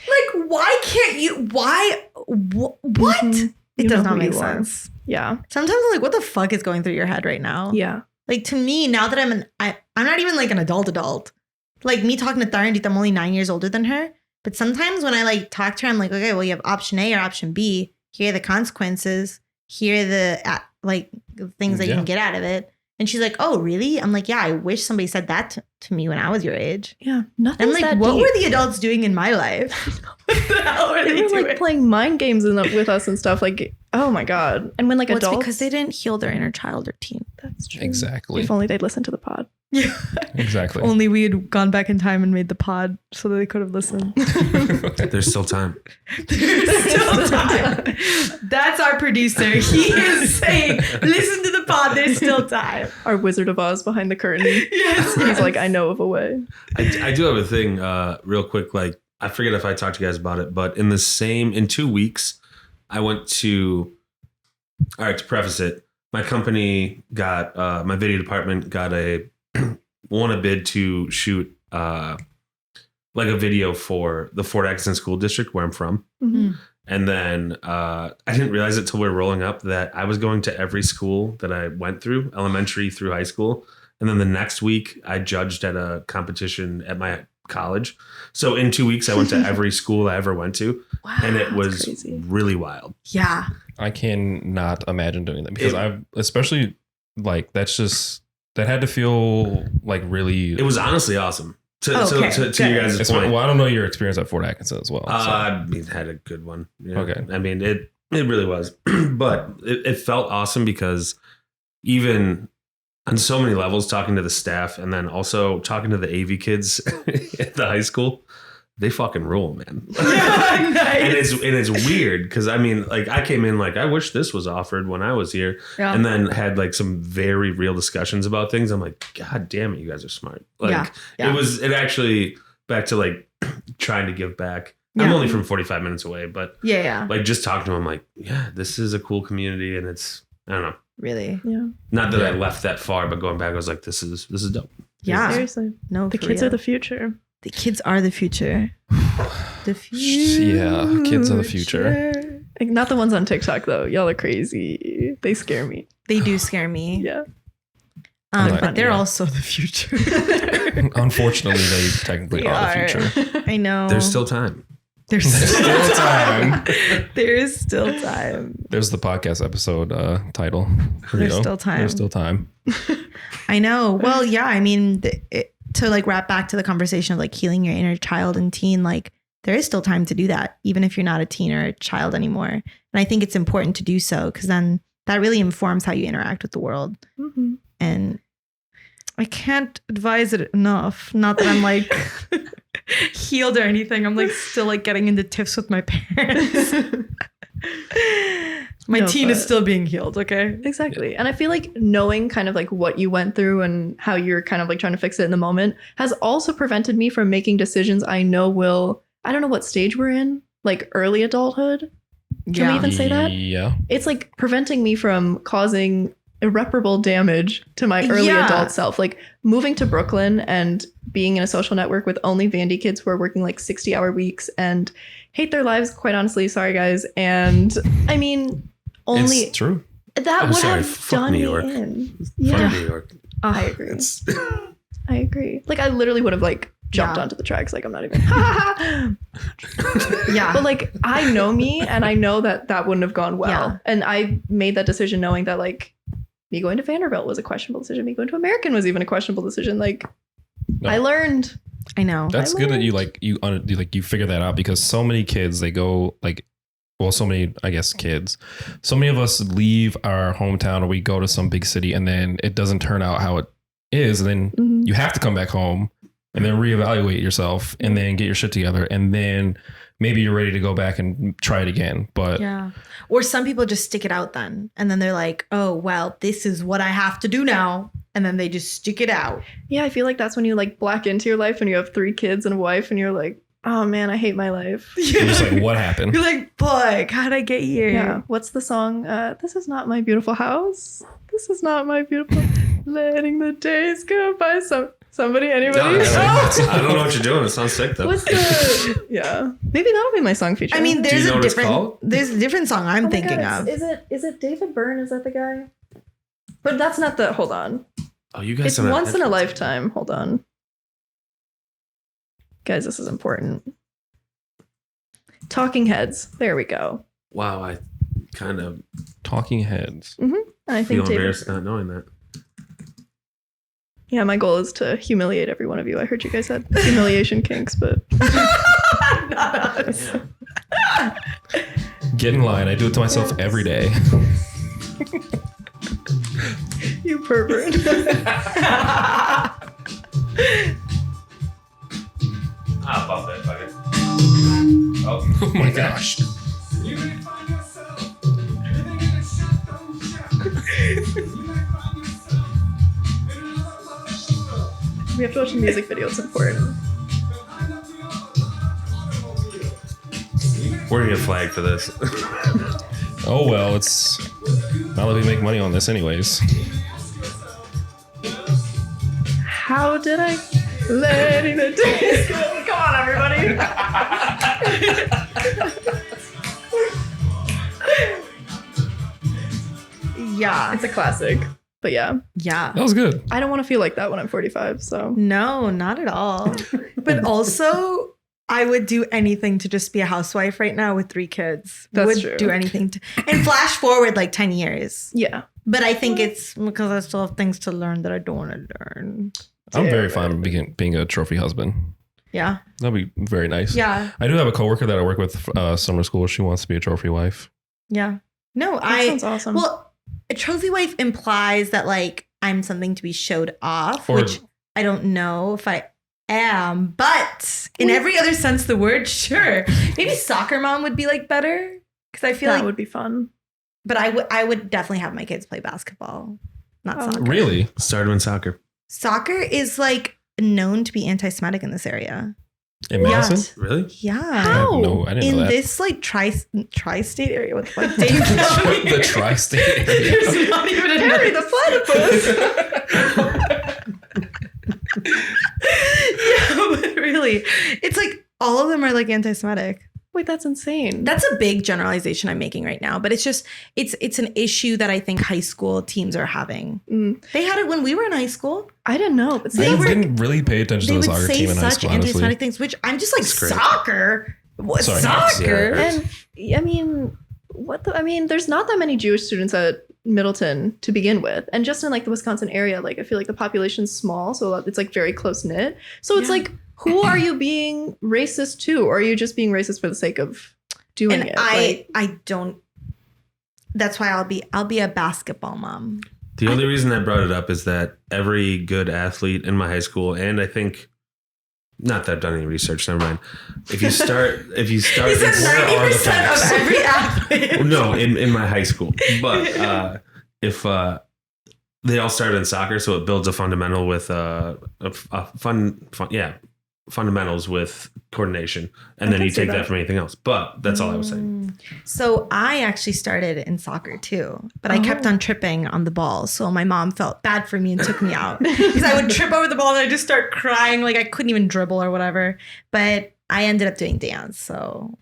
Like, why can't you? Why? What? Mm-hmm. It does not make sense. Yeah. Sometimes I'm like, what the fuck is going through your head right now? Yeah. Like, to me, now that I'm not even like an adult. Like me talking to Tharandit, I'm only 9 years older than her. But sometimes when I like talk to her, I'm like, okay, well, you have option A or option B. Here are the consequences. Here are the like things that you can get out of it. And she's like, oh, really? I'm like, yeah, I wish somebody said that to me when I was your age. Yeah, nothing. I'm like, what were the adults doing in my life? What the hell were they doing? Like playing mind games with us and stuff. Like, oh my God. And when like adults. It's because they didn't heal their inner child or teen. That's true. Exactly. If only they'd listen to the pod. Yeah. Exactly. If only we had gone back in time and made the pod so that they could have listened. There's still time. There's still time. That's our producer. He is saying, listen to the pod. There's still time. Our Wizard of Oz behind the curtain. Yes. He's like, I know of a way. I do have a thing real quick. Like, I forget if I talked to you guys about it, but in 2 weeks, I went to, all right, to preface it, my company got, my video department got won a bid to shoot like a video for the Fort Atkinson School District where I'm from. Mm-hmm. And then I didn't realize it till we were rolling up that I was going to every school that I went through, elementary through high school. And then the next week I judged at a competition at my college. So in 2 weeks, I went to every school I ever went to. Wow, and it was crazy. Really wild. Yeah. I cannot imagine doing that, because I've especially like that had to feel like really. It was honestly awesome. To you guys' point. Well, I don't know your experience at Fort Atkinson as well. So. I had a good one. Yeah. Okay. I mean, it really was, but it felt awesome because even on so many levels, talking to the staff and then also talking to the AV kids at the high school, they fucking rule, man. Yeah, nice. And it's weird because I mean, like I came in like I wish this was offered when I was here, and then had like some very real discussions about things. I'm like, God damn it, you guys are smart. Like it actually back to like trying to give back. Yeah. I'm only from 45 minutes away, but like just talking to them, I'm like, yeah, this is a cool community, and it's I don't know. Really? Yeah. Not that I left that far, but going back, I was like, this is dope. Yeah. Seriously. No, the kids are the future. The kids are the future. The future. Yeah, kids are the future. Like, not the ones on TikTok though. Y'all are crazy. They scare me. They do scare me. Yeah. But they're also the future. Unfortunately, they technically are the future. I know. There's still time. There's still time. There's still time. There's the podcast episode title. There's still time. There's still time. I know. Well, yeah. I mean, to like wrap back to the conversation of like healing your inner child and teen, like there is still time to do that, even if you're not a teen or a child anymore. And I think it's important to do so because then that really informs how you interact with the world. Mm-hmm. And I can't advise it enough. Not that I'm like healed or anything. I'm like still like getting into tiffs with my parents. My teen is still being healed. Okay. Exactly. And I feel like knowing kind of like what you went through and how you're kind of like trying to fix it in the moment has also prevented me from making decisions I know will, I don't know what stage we're in, like early adulthood. Can we even say that? Yeah. It's like preventing me from causing irreparable damage to my early adult self. Like moving to Brooklyn and being in a social network with only Vandy kids who are working like 60-hour weeks and hate their lives, quite honestly. Sorry, guys. And I mean, only It's true. that would have fuck done New me York. in. Fuck Yeah, New York. I agree. I agree. Like I literally would have like jumped onto the tracks. Like I'm not even. Yeah. But like I know me and I know that that wouldn't have gone well. Yeah. And I made that decision knowing that like me going to Vanderbilt was a questionable decision. Me going to American was even a questionable decision. Like No. I learned. I know. That's good that you figure that out because so many kids, they go like, well, so many, I guess, kids, so many of us leave our hometown or we go to some big city and then it doesn't turn out how it is. And then Mhm. you have to come back home and then reevaluate yourself and then get your shit together. And then maybe you're ready to go back and try it again. But Yeah. Or some people just stick it out then. And then they're like, oh, well, this is what I have to do now. And then they just stick it out. Yeah, I feel like that's when you like black into your life and you have 3 kids and a wife and you're like, oh man, I hate my life. you're just like, what happened? You're like, fuck, how'd I get here? Yeah. What's the song? This is not my beautiful house. This is not my beautiful. Letting the days go by. Somebody, anybody? I don't know what you're doing. It sounds sick though. What's the? Yeah, maybe that'll be my song feature. I mean, Do you know what it's called? there's a different song I'm Oh my thinking God, of. Is it David Byrne? Is that the guy? But that's not the. Hold on. Oh, you guys. It's don't have once in a headphones. lifetime. Hold on, guys. This is important. Talking Heads. There we go. Wow, I kind of Talking Heads. And I feel think David. embarrassed not knowing that. Yeah, my goal is to humiliate every one of you. I heard you guys had humiliation kinks, but Not us. Get in line. I do it to myself every day. you pervert. I'll bump that fucker. Oh my gosh. You may find yourself living in a shotgun shack. You may find yourself in another part of the world. We have to watch the music video. It's important. Behind up the automobile. We're gonna get flagged for this. Oh, well, it's not that we make money on this anyways. How did I letting the days go? Come on, everybody. Yeah. It's a classic. But yeah, Yeah. That was good. I don't want to feel like that when I'm 45. So No, not at all. But also, I would do anything to just be a housewife right now with 3 kids. That's would true. do anything to and flash forward like 10 years. yeah. But I think it's because I still have things to learn that I don't want to learn. I'm very Yeah, fine with being a trophy husband. Yeah. That'd be very nice. Yeah. I do have a coworker that I work with summer school. She wants to be a trophy wife. Yeah. No, That sounds awesome. Well, a trophy wife implies that like I'm something to be showed off, Or- which I don't know if I am, but in every other sense of the word, sure. Maybe soccer mom would be like better because I feel that like, would be fun. but I would definitely have my kids play basketball, not Oh. soccer. Really? Started in soccer. Soccer is like known to be anti-Semitic in this area. In Madison? Yes. Really? Yeah. How? I didn't In know that. this like tri-state area, what the fuck? Dane County. The tri-state area. There's not even a Harry the Yeah, but really, it's like all of them are like anti-Semitic. Wait, that's insane. That's a big generalization I'm making right now, but it's just it's an issue that I think high school teams are having. They had it when we were in high school. I didn't know. But They I were- didn't really pay attention They to the would soccer say team in high such school, honestly. anti-Semitic things, which I'm just like That's great. soccer. What, Sorry. soccer? Yeah. And I mean, there's not that many Jewish students at Middleton to begin with. And just in like the Wisconsin area, like I feel like the population's small, so it's like very close knit. So it's Yeah. like, who are you being racist to? Or are you just being racist for the sake of doing And it? I don't. That's why I'll be a basketball mom. The only reason I brought it up is that every good athlete in my high school, and I think, not that I've done any research, never mind. If you start, He said it's- where are the 90% of facts? every athlete. No, in my high school. But if they all started in soccer, so it builds a fundamental with fundamentals with coordination, and then can you see take that that. from anything else. But that's all I was saying. So I actually started in soccer too, but I kept on tripping on the ball. So my mom felt bad for me and took me out because I would trip over the ball and I just start crying like I couldn't even dribble or whatever. But I ended up doing dance. So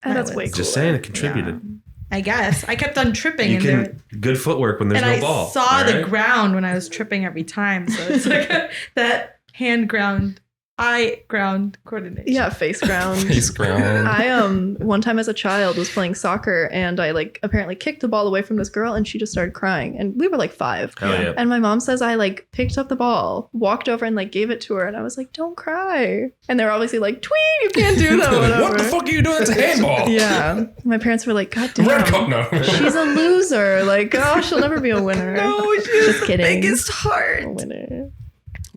That's that way was- cool. Just saying, it contributed. I guess I kept on tripping You and there, good footwork when there's and no I ball. saw all the right? ground when I was tripping every time. So it's like that hand ground, eye ground coordination. Yeah, face ground. Face ground. I one time as a child was playing soccer and I like apparently kicked the ball away from this girl and she just started crying and we were like 5. Hell yeah. And my mom says I like picked up the ball, walked over and like gave it to her and I was like, don't cry. And they're obviously like, Tweet, you can't do that, whatever. What the fuck are you doing? It's a handball. Yeah. My parents were like, God Red cup, damn. no. She's a loser. Like, oh, she'll never be a winner. No, she's Just kidding. biggest A heart. winner.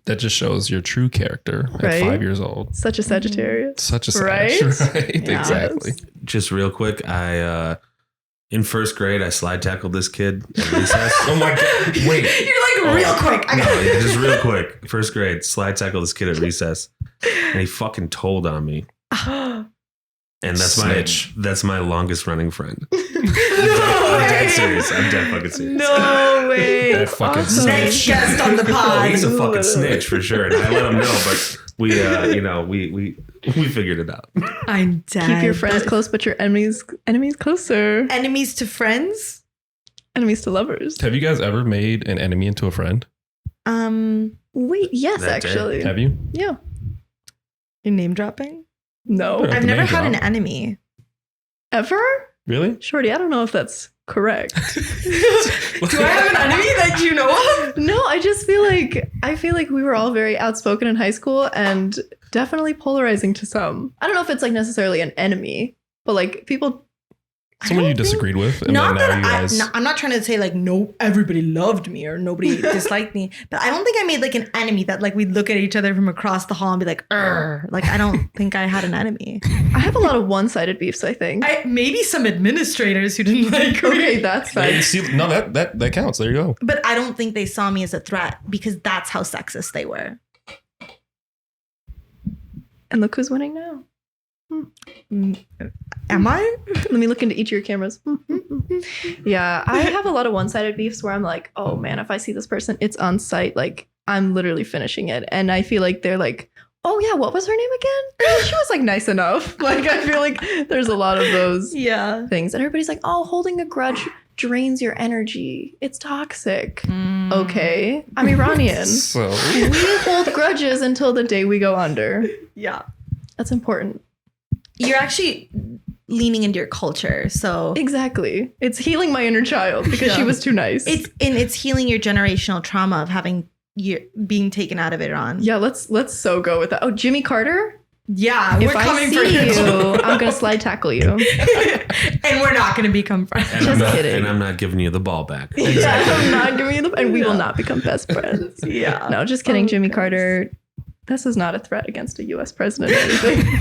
That just shows your true character at Right? 5 years old. Such a Sagittarius. Such a Right? Sag, right? Yeah. Exactly. Just real quick, I in first grade I slide tackled this kid at recess. Oh my god! Wait, You're like real quick. I No, got yeah, just real quick. First grade, slide tackled this kid at recess, and he fucking told on me. And Snitch. that's my longest running friend. no I'm dead way. serious. I'm dead fucking serious. No way. that fucking Awesome. Next snitch. guest on the Oh, pod. he's a fucking snitch for sure. And I let him know, but we figured it out. I'm dead. Keep your friends close, but your enemies closer. Enemies to friends. Enemies to lovers. Have you guys ever made an enemy into a friend? Wait, yes, That day. actually. Have you? Yeah. You're name dropping. No. Yeah. I've never name had an drop. enemy. Ever? Really? Shorty, I don't know if that's correct. Do I have an enemy that you know of? No, I just feel like we were all very outspoken in high school and definitely polarizing to some. I don't know if it's like necessarily an enemy, but like people. Someone you don't think- disagreed with, and Not then now that you guys. I'm not trying to say like no, everybody loved me or nobody disliked me, but I don't think I made like an enemy that like we'd look at each other from across the hall and be like, "Urgh." Like I don't think I had an enemy. I have a lot of one-sided beefs, I think. Maybe some administrators who didn't like me. Okay, that's Hey, fine. see, no, that counts. There you go. But I don't think they saw me as a threat because that's how sexist they were. And look who's winning now. Am I? Let me look into each of your cameras. Yeah, I have a lot of one-sided beefs where I'm like, oh man, if I see this person, it's on site. Like I'm literally finishing it. And I feel like they're like, oh yeah, what was her name again? Oh, she was like nice enough. Like I feel like there's a lot of those Yeah. things. And everybody's like, oh, holding a grudge drains your energy. It's toxic. Okay. I'm Iranian. So We hold grudges until the day we go under. Yeah. That's important. You're actually leaning into your culture. So Exactly. It's healing my inner child because she Yeah. was too nice. it's healing your generational trauma of having you being taken out of Iran. Yeah, let's so go with that. Oh, Jimmy Carter? Yeah, If we're I coming see for you, I'm gonna slide tackle you. and we're not going to become friends. Just I'm not giving you the ball back. Yeah, I'm not giving you the, and we will not become best friends. Yeah. No, just kidding, Oh, Jimmy goodness. Carter. This is not a threat against a U.S. president or anything.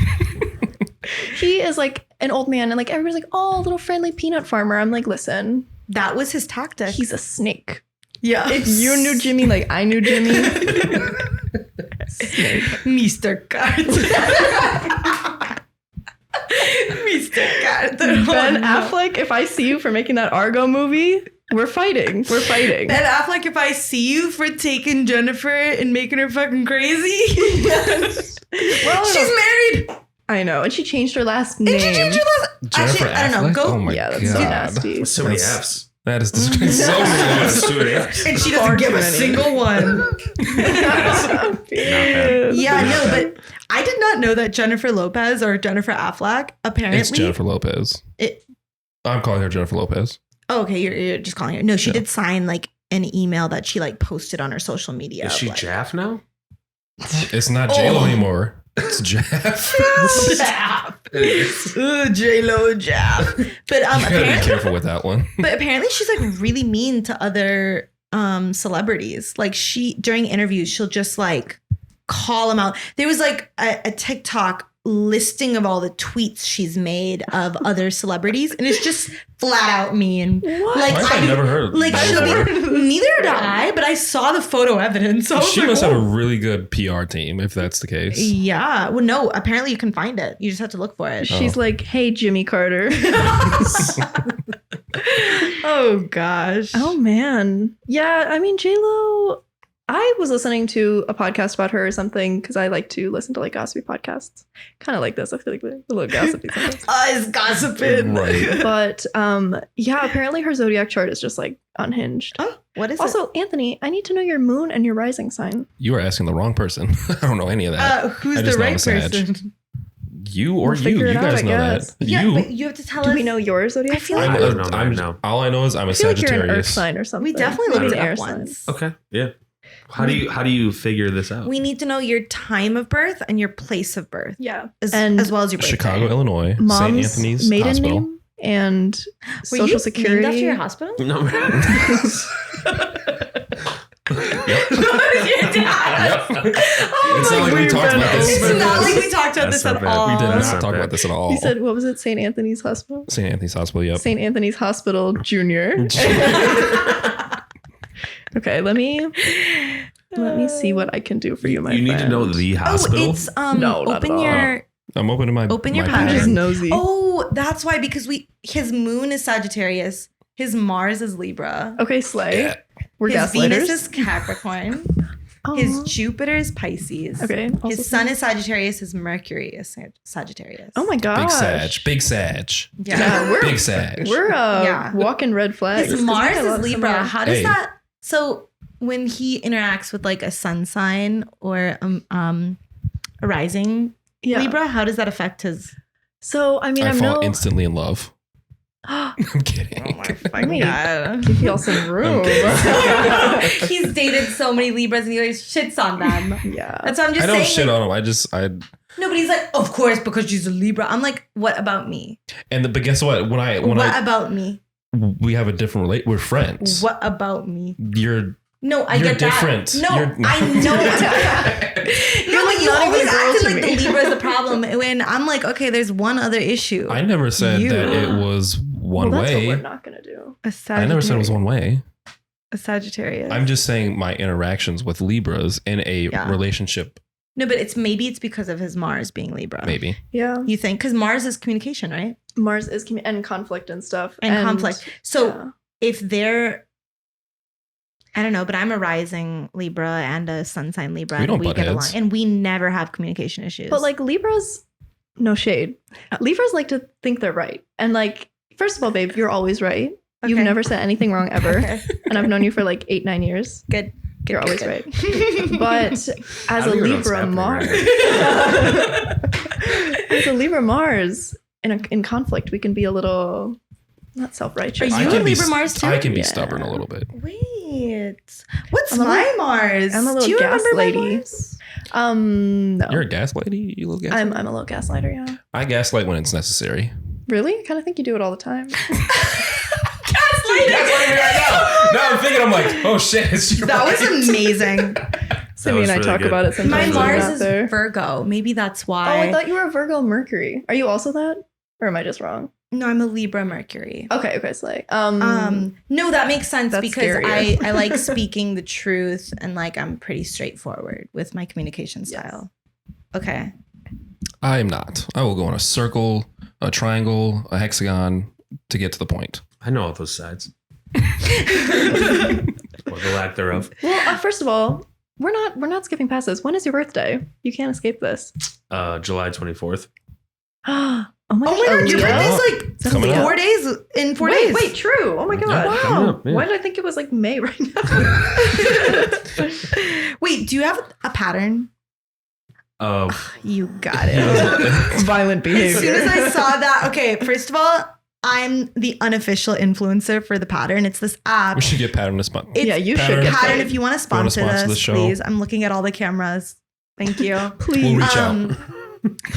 He is like an old man, and like everybody's like, "Oh, little friendly peanut farmer." I'm like, listen, That was his tactic. he's a snake. yeah. If you knew Jimmy like I knew Jimmy, snake. Mr. Carter. Mr. Carter. Ben Oh, no. Affleck, if I see you for making that Argo movie, we're fighting. We're fighting. Ben Affleck, if I see you for taking Jennifer and making her fucking crazy. Well, She's married. I know, and she changed her last name. Did you change your last? Jennifer Actually, I don't know. Affleck? Go. Oh my Yeah, that's god. so nasty. So many That's- F's. That is disgusting. So Let's many. do it. Yes. And she Far doesn't give too a many. single one. Yeah, no, but I did not know that Jennifer Lopez or Jennifer Affleck apparently. It's Jennifer Lopez. I'm calling her Jennifer Lopez. Oh, okay, you're just calling her. No, she did sign like an email that she like posted on her social media. Is she like, Jaff now? It's not J-Lo anymore. It's Jeff. J-Lo Jab. But You gotta be apparently, careful with that one. but apparently she's like really mean to other celebrities. Like she during interviews, she'll just like call them out. There was like a TikTok listing of all the tweets she's made of other celebrities, and it's just flat out mean. What? Like I've never heard of like that she'll before. be, neither did I, but I saw the photo evidence. So I was She like, must have a "Whoa." really good PR team if that's the case. Yeah. Well, no, apparently you can find it. You just have to look for it. She's like, hey, Jimmy Carter. Oh gosh. Oh man. Yeah, I mean J-Lo, I was listening to a podcast about her or something because I like to listen to like gossipy podcasts. Kind of like this. I feel like they're a little gossipy sometimes. Us gossiping. Right. But yeah, apparently her zodiac chart is just like unhinged. Oh, what is Also, Anthony, I need to know your moon and your rising sign. You are asking the wrong person. I don't know any of it? that. Who's I the just know I'm right a Sag. person? You or We'll you. figure You it out, guys I know guess. that. Yeah, You. but you have to tell Do us. we know your zodiac I feel sign? like I don't know mine now. All I know is I'm a I feel like you're an earth Sagittarius. sign or something. we definitely Maybe looked an it air up sign. once. Okay. Yeah. How do you figure this out? We need to know your time of birth and your place of birth, Yeah. as, And as well as your birthday. Chicago, Illinois, St. Mom's Anthony's maiden Hospital. name and Were social you security. named after your hospital? No. Your dad. Oh It's not my like we talked about this. It's not like we talked about That's this at not bad. all. We did That's not not talk bad. about this at all. You said, what was it? St. Anthony's Hospital? St. Anthony's Hospital, yep. St. Anthony's Hospital Jr. Okay, let me see what I can do for you, my You need to know friend. the Oh, hospital. it's No, not at open all. your I'm opening my Open your my I'm pattern. just nosy. Oh, that's why, because his moon is Sagittarius, his Mars is Libra, Okay, Slay. Yeah. We're his Venus gaslighters. is Capricorn, Aw. his Jupiter is Pisces. Okay. also His Sun is Sagittarius, his Mercury is Sagittarius. Oh my gosh. Big Sag. Big Sag. Yeah. Yeah, we're Big Sag. we're Yeah. walking red flags. His 'cause we Mars got a lot is of Libra. similar- How does Hey. that? So when he interacts with like a sun sign or a rising Yeah. Libra, how does that affect his? So I mean, I I'm fall no. instantly in love. I'm kidding. fucking me. god! Give y'all some room. He's dated so many Libras and he always shits on them. Yeah. That's what I'm just I don't saying. shit like, on him. no, but he's like, of course, because she's a Libra. I'm like, what about me? But guess what? When What about me? we have a different relate, we're friends. What about me? You're No, I You're get different. that. No, You're- I know. No, but you not even always a girl acted to like me. the Libra is the problem. When I'm like, okay, there's one other issue. I never said You. that it was one well, that's what way. we're not gonna do. I never said it was one way. A Sagittarius. I'm just saying my interactions with Libras in a Yeah. relationship, No, but it's because of his Mars being Libra. maybe. Yeah. You think? Because Mars is communication, right? Mars is and conflict and stuff. And conflict. So yeah. if they're, I don't know, but I'm a rising Libra and a sun sign Libra, We and don't we butt get along, heads. and we never have communication issues. But like Libras, no shade. Libras like to think they're right. And like, first of all, babe, you're always right. You've Okay. never said anything wrong ever. Okay. And I've known you for like 8-9 years. Good. You're always good. right. But as How a do you know what's Libra happening Mars, right as a Libra Mars in conflict, we can be a little not self-righteous. Are I you can a be Libra Mars too? I can be Yeah. stubborn a little bit. Wait, what's I'm a my little- Mars? I'm a little Do you gas remember my lady. Mars? No. You're a gas lady? You little gas I'm lady? a little gaslighter, yeah. I gaslight when it's necessary. Really? I kind of think you do it all the time. Now I'm thinking, I'm like, oh shit. That was amazing. Simi was and I really talk good. about it sometimes. My when we're Mars out is there. Virgo. Maybe that's Oh, why. I thought you were a Virgo Mercury. Are you also that? Or am I just wrong? No, I'm a Libra Mercury. Okay, Slay. No, that makes sense That's because scarier. I like speaking the truth and like I'm pretty straightforward with my communication style. Okay. I'm not. I will go in a circle, a triangle, a hexagon to get to the point. I know all those sides. Or the lack thereof. Well, first of all, we're not skipping past this. When is your birthday? You can't escape this. July 24th. Oh Oh my Oh my god, your Leo? birthday's like Coming up. 4 days in 4 days. Wait, true. Oh my god. Yeah, coming Wow. up, yeah. Why did I think it was like May right now? Wait, do you have a pattern? You got it. Violent As soon as behavior. I saw that, okay, first of all, I'm the unofficial influencer for the pattern. It's this app. We should get Pattern to spot. It's Yeah, you Pattern. should get Pattern, paid. if you want to wanna sponsor sponsor the this, show. please. I'm looking at all the cameras. Thank you. Please. We'll reach out.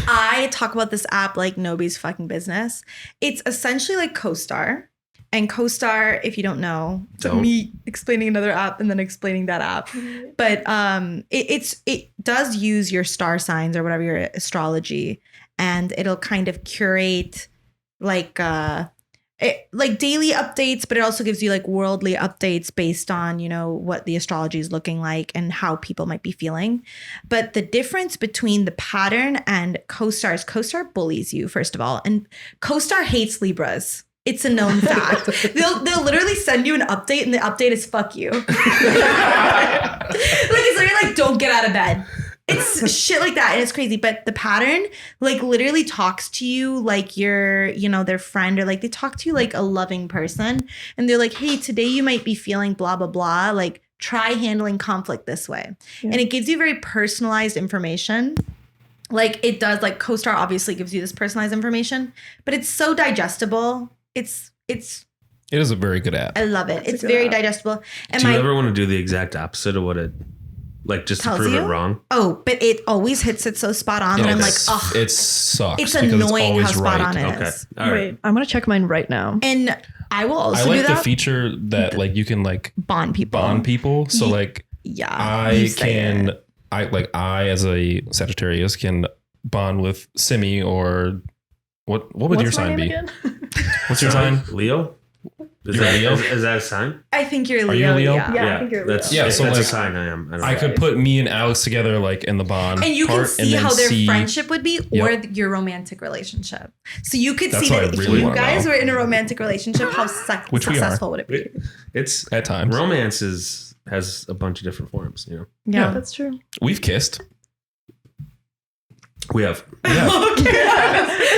I talk about this app like nobody's fucking business. It's essentially like CoStar. And CoStar, if you don't know, Don't. me explaining another app and then explaining that app. But it does use your star signs or whatever, your astrology, and it'll kind of curate like daily updates, but it also gives you like worldly updates based on, you know, what the astrology is looking like and how people might be feeling. But the difference between the pattern and CoStar is CoStar bullies you, first of all, and CoStar hates Libras. It's a known fact. They'll literally send you an update, and the update is "fuck you." Like it's literally like "don't get out of bed." It's shit like that, and it's crazy. But the pattern, like, literally talks to you like you're, you know, their friend, or like they talk to you like a loving person, and they're like, "Hey, today you might be feeling blah blah blah. Like, try handling conflict this way," Yeah. and it gives you very personalized information. Like it does, like CoStar obviously gives you this personalized information, but it's so digestible. It's It is a very good app. I love it. It's a good very app. digestible. And Do you ever want to do the exact opposite of what it, like, just to Tells prove you? it wrong? but it always hits it so spot on that I'm like, It's- oh, it sucks. it's because annoying always how spot right. on it Okay. is. All right. Wait, I'm gonna check mine right now. And I will also I do like the that. feature that like you can like Bond people. bond people. So Ye- like Yeah. I you say can it. I as a Sagittarius can bond with Simi or what would your What's my sign name be? again? What's your sign? Leo? Is You're that Leo? Is that a sign? I think you're Are Leo. you Leo? Yeah. Yeah, I think you're Leo. That's, Yeah, if so that's a like- sign, I am. I could put me and Alex together like in the bond. And you can part, see then how their see- friendship would be or Yep. your romantic relationship. So you could That's see what that I if really you wanna guys know. were in a romantic relationship, how Which we are. successful would it be? It's at times. romance has a bunch of different forms. You know, Yeah. That's true. We've kissed. we have. Yeah.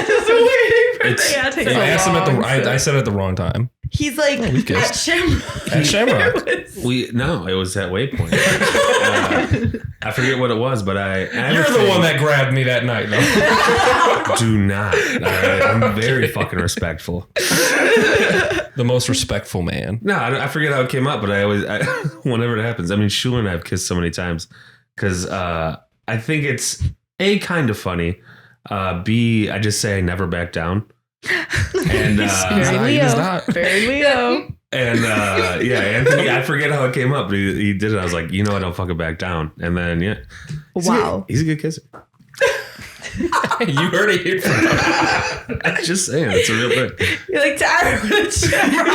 Just waiting for It's- Yeah, it takes I a asked him at long the I said it at the wrong time. He's like we've at kissed. Shamrock. At Shamrock. It was at Waypoint. I forget what it was, but I You're the one that grabbed me that night. No. do not. I'm very fucking respectful. The most respectful man. No, I forget how it came up, but whenever it happens, I mean, Schuler and I have kissed so many times because I think it's A, kind of funny. B, I just say I never back down. And Very He does Leo. not. Very Leo. and yeah, Anthony, I forget how it came up, but he did it. I was like, you know, I don't fucking back down. And then yeah, Wow. he's a good kisser. You heard it here from I'm just saying, it's a real thing. You're like Tyler with Shamrock.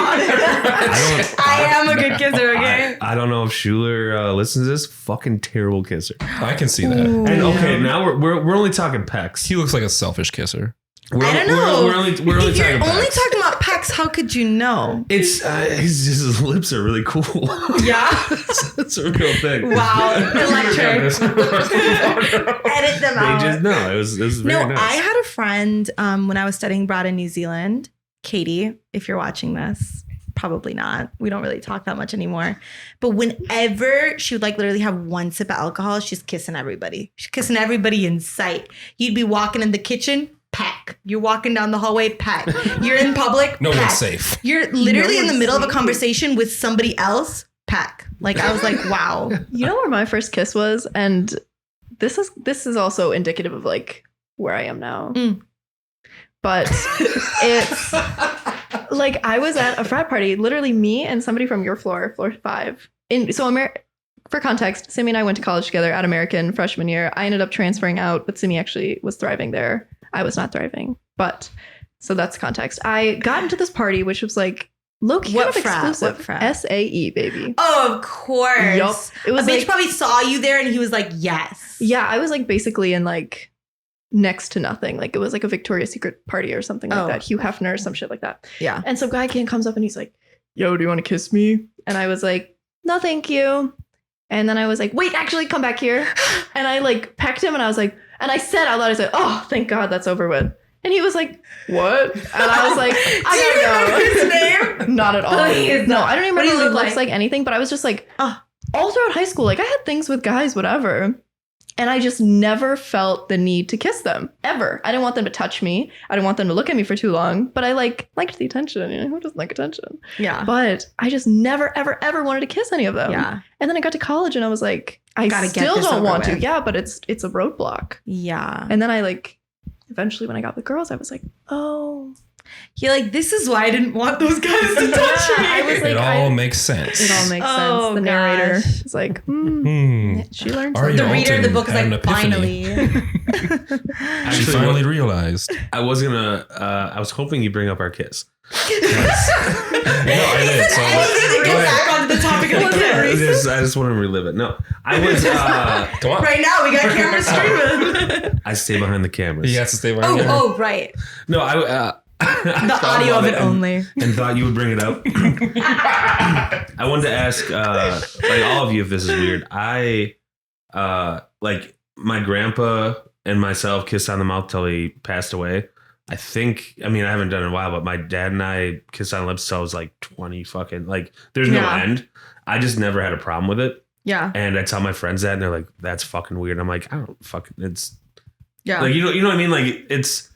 I am a good kisser, okay? I don't know if Schuler listens to this. Fucking terrible kisser. I can see that. And okay, now we're only talking pecs. He looks like a selfish kisser. I don't know. We're only If you're talking only pecs. talking about pecs, how could you know? It's his lips are really cool. Yeah. It's a real thing. Wow. Electric. Edit them They out. just no. It was very No, nice. I had a friend when I was studying abroad in New Zealand, Katie, if you're watching this, probably not. We don't really talk that much anymore. But whenever she would like literally have one sip of alcohol, she's kissing everybody. She's kissing everybody in sight. You'd be walking in the kitchen, peck. You're walking down the hallway, peck. You're in public, No peck. one's safe. You're literally No in the one's middle of a safe. conversation with somebody else, peck. Like I was like, wow. You know where my first kiss was, and this is also indicative of like where I am now. Mm. But it's like I was at a frat party, literally me and somebody from your floor 5. For context, Simi and I went to college together at American freshman year. I ended up transferring out, but Simi actually was thriving there. I was not thriving, but so that's context. I got into this party, which was like low-key What kind of frat? exclusive. What frat? SAE, baby. Oh, of course. Yup. It A was bitch like, probably saw you there and he was like, yes. yeah, I was like basically in like next to nothing. Like it was like a Victoria's Secret party or something like Oh. that. Hugh Hefner or some shit like that. Yeah. And some guy comes up and he's like, yo, do you want to kiss me? And I was like, no, thank you. And then I was like, wait, actually come back here. And I like pecked him and I was like, and I said out loud, I said, oh, thank God that's over with. And he was like, what? And I was like, I Do you don't know. remember his name? Not at all. Please, No, no. I don't even What do remember you what he look looks like anything, but I was just like, Oh. all throughout high school, like I had things with guys, whatever. And I just never felt the need to kiss them, ever. I didn't want them to touch me. I didn't want them to look at me for too long, but I liked the attention. You know, who doesn't like attention? Yeah. But I just never, ever, ever wanted to kiss any of them. Yeah. And then I got to college and I was like, I Gotta get still this don't over want to. with. Yeah, but it's a roadblock. Yeah. And then I like, eventually when I got with girls, I was like, oh. You're like, this is why I didn't want those guys to touch me. I was like, it all makes sense. it all makes Oh, sense. The narrator gosh. is like, Hmm. she learned Arria something. The reader of the Alton book is had an like, epiphany. finally. She Actually, finally realized. I was gonna. I was hoping you'd bring up our kiss. No, I did. So Anything to go get ahead. back onto the topic of the kiss. I just want to relive it. No, I was. Come on. Right now, we got cameras streaming. I stay behind the cameras. You got to stay behind. Oh, right. No, I The audio of it only. and thought you would bring it up. I wanted to ask, like all of you, if this is weird. I, like my grandpa and myself kissed on the mouth till he passed away. I think. I mean, I haven't done it in a while, but my dad and I kissed on lips till I was like 20. Fucking like, there's no Yeah. end. I just never had a problem with it, Yeah. and I tell my friends that, and they're like, "That's fucking weird." I'm like, I don't fucking. It's Yeah. like you know what I mean. Like it's.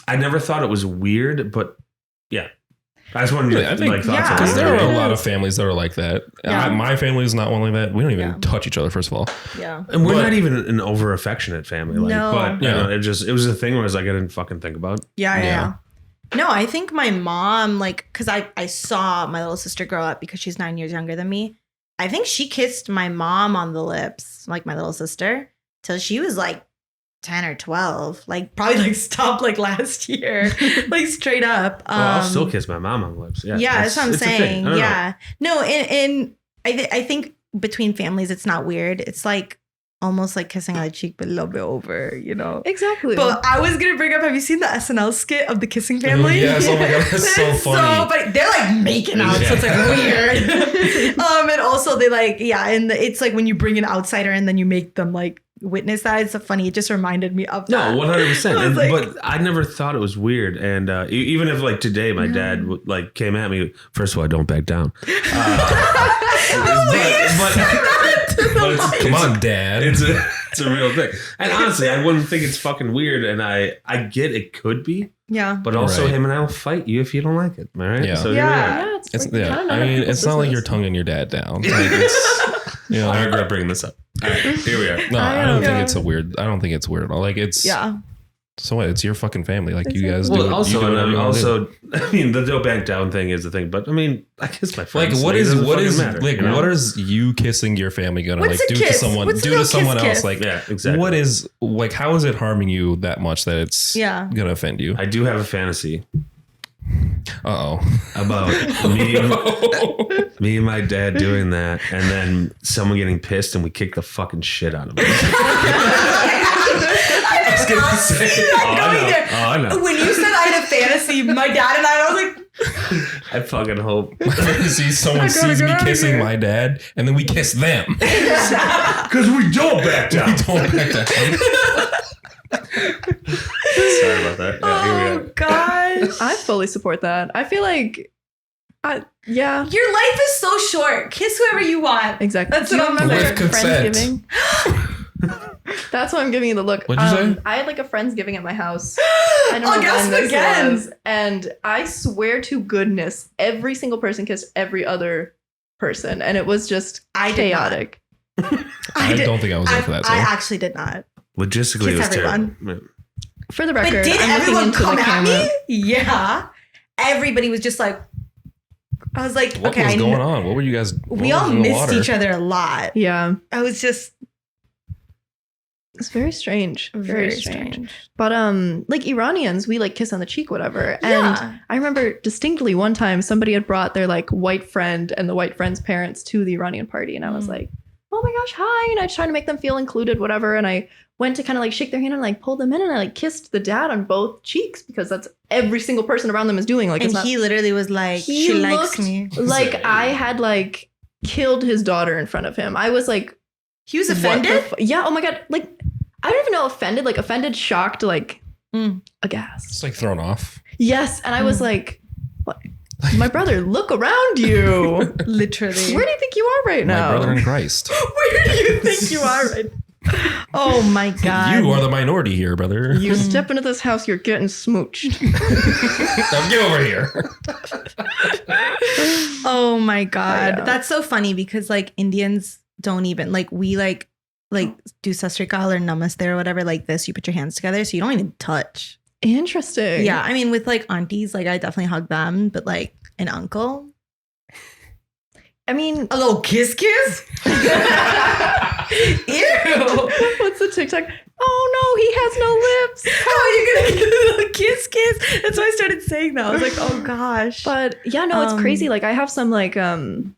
I never thought it was weird, but yeah, I just wanted to Yeah, I think- like thoughts yeah. on Because it. there are a It lot is. of families that are like that. Yeah. My family is not one like that. We don't even Yeah. touch each other, first of all. Yeah. And we're But- not even an over affectionate family. Like, No. but you Yeah. know, it was a thing where I was like, I didn't fucking think about. Yeah. Yeah. No, I think my mom, like, because I saw my little sister grow up because she's 9 years younger than me. I think she kissed my mom on the lips, like my little sister, till she was like 10 or 12. Like, probably like stopped like last year, like straight up. Oh, I'll still kiss my mom on the lips. Yeah, Yeah, that's what I'm it's a thing. saying. I don't know. Yeah. No, and I think between families, it's not weird. It's like almost like kissing on the cheek, but a little bit over, you know? Exactly. But I was gonna bring up, have you seen the SNL skit of the kissing family? Yes, oh my God, that's so It's funny. funny. They're like making out, so it's like weird. And also they like, yeah, and it's like when you bring an outsider and then you make them like witness that. It's so funny. It just reminded me of that. No, 100%. I was like- But I never thought it was weird. And even if like today my dad like came at me, first of all, I don't back down. But it's, Come on, Dad. it's a real thing. And honestly, I wouldn't think it's fucking weird. And I get it could be, Yeah. but also Right. him and I will fight you if you don't like it. All right. Yeah. So Yeah. yeah, It's like, kinda none I of mean, people's it's not like you're business. tonguing your dad down. Like it's, you know, I regret bringing this up. All right, here we are. no, I don't Yeah. think it's a weird. I don't think it's weird at all. Like it's Yeah. So what? It's your fucking family. Like you guys do. Well, it- also, you do whatever you wanna do. I mean, the don't back down thing is the thing, but I mean, I kiss my Like friends. what it is doesn't what fucking is matter, like you know? what is you kissing your family gonna What's like a do kiss? to someone What's a do real to someone kiss else? kiss? Like Yeah, exactly. what is like how is it harming you that much that it's Yeah. gonna offend you? I do have a fantasy Uh about me and my dad doing that, and then someone getting pissed, and we kick the fucking shit out of him. I was gonna say- I know. When you said I had a fantasy, my dad and I was like, I fucking hope oh. See someone sees me kissing my dad and then we kiss them. because we don't back down. Don't back down. Sorry about that. Yeah, here we oh are. gosh. I fully support that. I feel like, yeah, Your life is so short. Kiss whoever you want. exactly. That's Do you what I'm remember With consent. Friendsgiving? That's why I'm giving you the look. What'd you say? I had like a Friendsgiving at my house. I don't know Oh, guess when this again. was. And I swear to goodness, every single person kissed every other person. And it was just I did not. chaotic. I don't think I was there for that. So. I actually did not. Logistically, it Kiss was terrible. everyone. For the But record, did I'm looking everyone into come the at camera. me? Yeah. Everybody was just like, I was like, What okay, was I going know. on? What were you guys? We what all was in the missed water? each other a lot. Yeah. I was just It's very strange. very strange. But like Iranians, we like kiss on the cheek, whatever. And Yeah. I remember distinctly one time somebody had brought their like white friend and the white friend's parents to the Iranian party. And I was like, oh my gosh, hi. And I was trying to make them feel included, whatever. And I went to kind of like shake their hand and like pull them in and I like kissed the dad on both cheeks because that's every single person around them is doing. Like, And it's not he literally was like, He she likes looked me. like I had like killed his daughter in front of him. I was like, He was what the offended? yeah. Oh my God. Like, I don't even know offended, like offended, shocked, like aghast. It's like thrown off. Yes, and I was like, what? My brother, look around you. Literally. Where do you think you are right My now? brother in Christ. Where do you think you are right now? Oh my God. You are the minority here, brother. You step into this house, you're getting smooched. Now get over here. Oh my God. Yeah. That's so funny because like Indians don't even like we like do sastrikal or namaste or whatever like this. You put your hands together so you don't even touch. Interesting. Yeah. I mean with like aunties, like I definitely hug them, but like an uncle. I mean, A little kiss kiss? Ew. what's the TikTok? Oh no, he has no lips. How are you gonna get a little kiss kiss? That's why I started saying that. I was like, oh gosh. But yeah, no, it's crazy. Like I have some like kind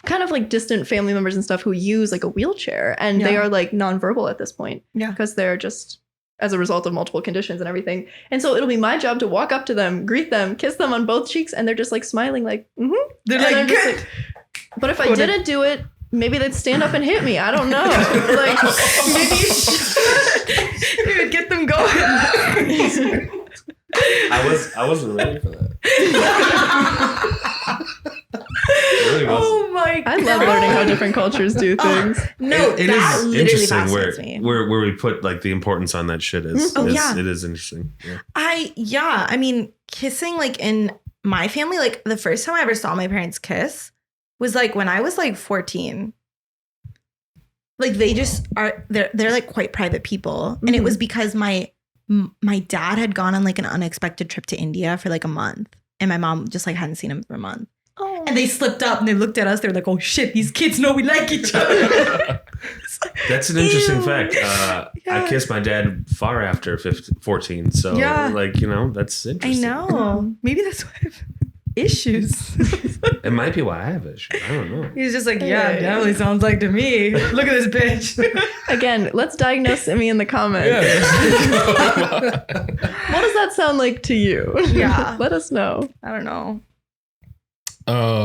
of like distant family members and stuff who use like a wheelchair and they Yeah. are like nonverbal at this point. Yeah. Because they're just as a result of multiple conditions and everything. And so it'll be my job to walk up to them, greet them, kiss them on both cheeks, and they're just like smiling, like, mm-hmm. They're And like, I'm just good. like, but if I didn't do it, maybe they'd stand up and hit me. I don't know. Like Maybe you should. You would get them going. I wasn't ready for that. Really wasn't. Oh my God. I love learning how different cultures do things. No, It that is literally interesting fascinates me. where we put like the importance on that shit is. Oh, yeah. It is interesting. Yeah. I mean, kissing like in my family, like the first time I ever saw my parents kiss was like when I was like 14. Like they just are they're like quite private people. And it was because my dad had gone on like an unexpected trip to India for like a month. And my mom just like hadn't seen him for a month. Oh. And they slipped up and they looked at us. They were like, oh shit, these kids know we like each other. That's an interesting Ew. fact. I Yeah. kissed my dad far after 14. So Yeah. like, that's I interesting. know. Maybe that's why I have issues. It might be why I have issues. I don't know. He's just like, yeah, definitely sounds like to me. Look at this bitch. Again, let's diagnose Simi in the comments. What does that sound like to you? Yeah. Let us know. I don't know. Yeah,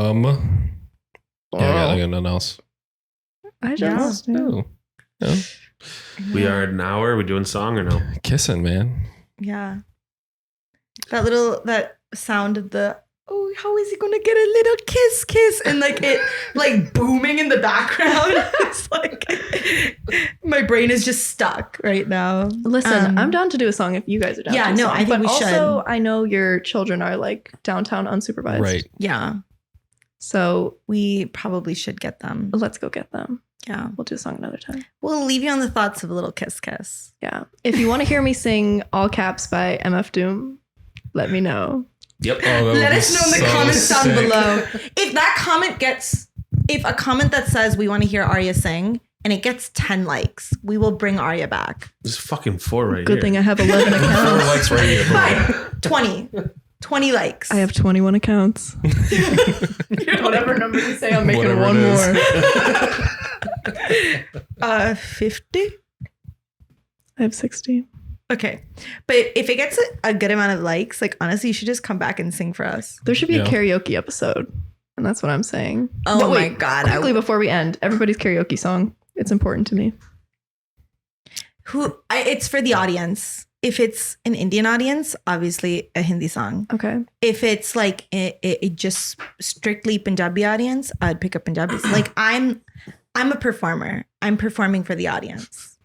I got nothing else. I just No. No. We are at an hour. Are we doing song or no? Kissing, man. Yeah. That sound of the, oh, how is he going to get a little kiss? And like it, like booming in the background. It's like, my brain is just stuck right now. Listen, I'm down to do a song if you guys are down. Yeah, to do a no, song. I think but we also, I know your children are like downtown unsupervised. Right. Yeah. So We probably should get them. let's go get them. Yeah. We'll do a song another time. We'll leave you on the thoughts of a little kiss. Yeah. If you want to hear me sing All Caps by MF Doom, let me know. Yep. Let us know in the comments down sick. below. If a comment that says we want to hear Arya sing and it gets 10 likes, we will bring Arya back. There's fucking 4 right Good here. thing I have 11 4 accounts. likes right here. Fine. 20 likes. I have 21 accounts. Whatever number you say, I'm making Whatever one it more. 50. I have 60. Okay. But if it gets a good amount of likes, like honestly, you should just come back and sing for us. There should be Yeah. a karaoke episode. And that's what I'm saying. Oh But my wait, God. Quickly before we end, everybody's karaoke song. It's important to me. It's for the audience. If it's an Indian audience, obviously a Hindi song. Okay. If it's like it just strictly Punjabi audience, I'd pick up Punjabi. Like I'm a performer. I'm performing for the audience.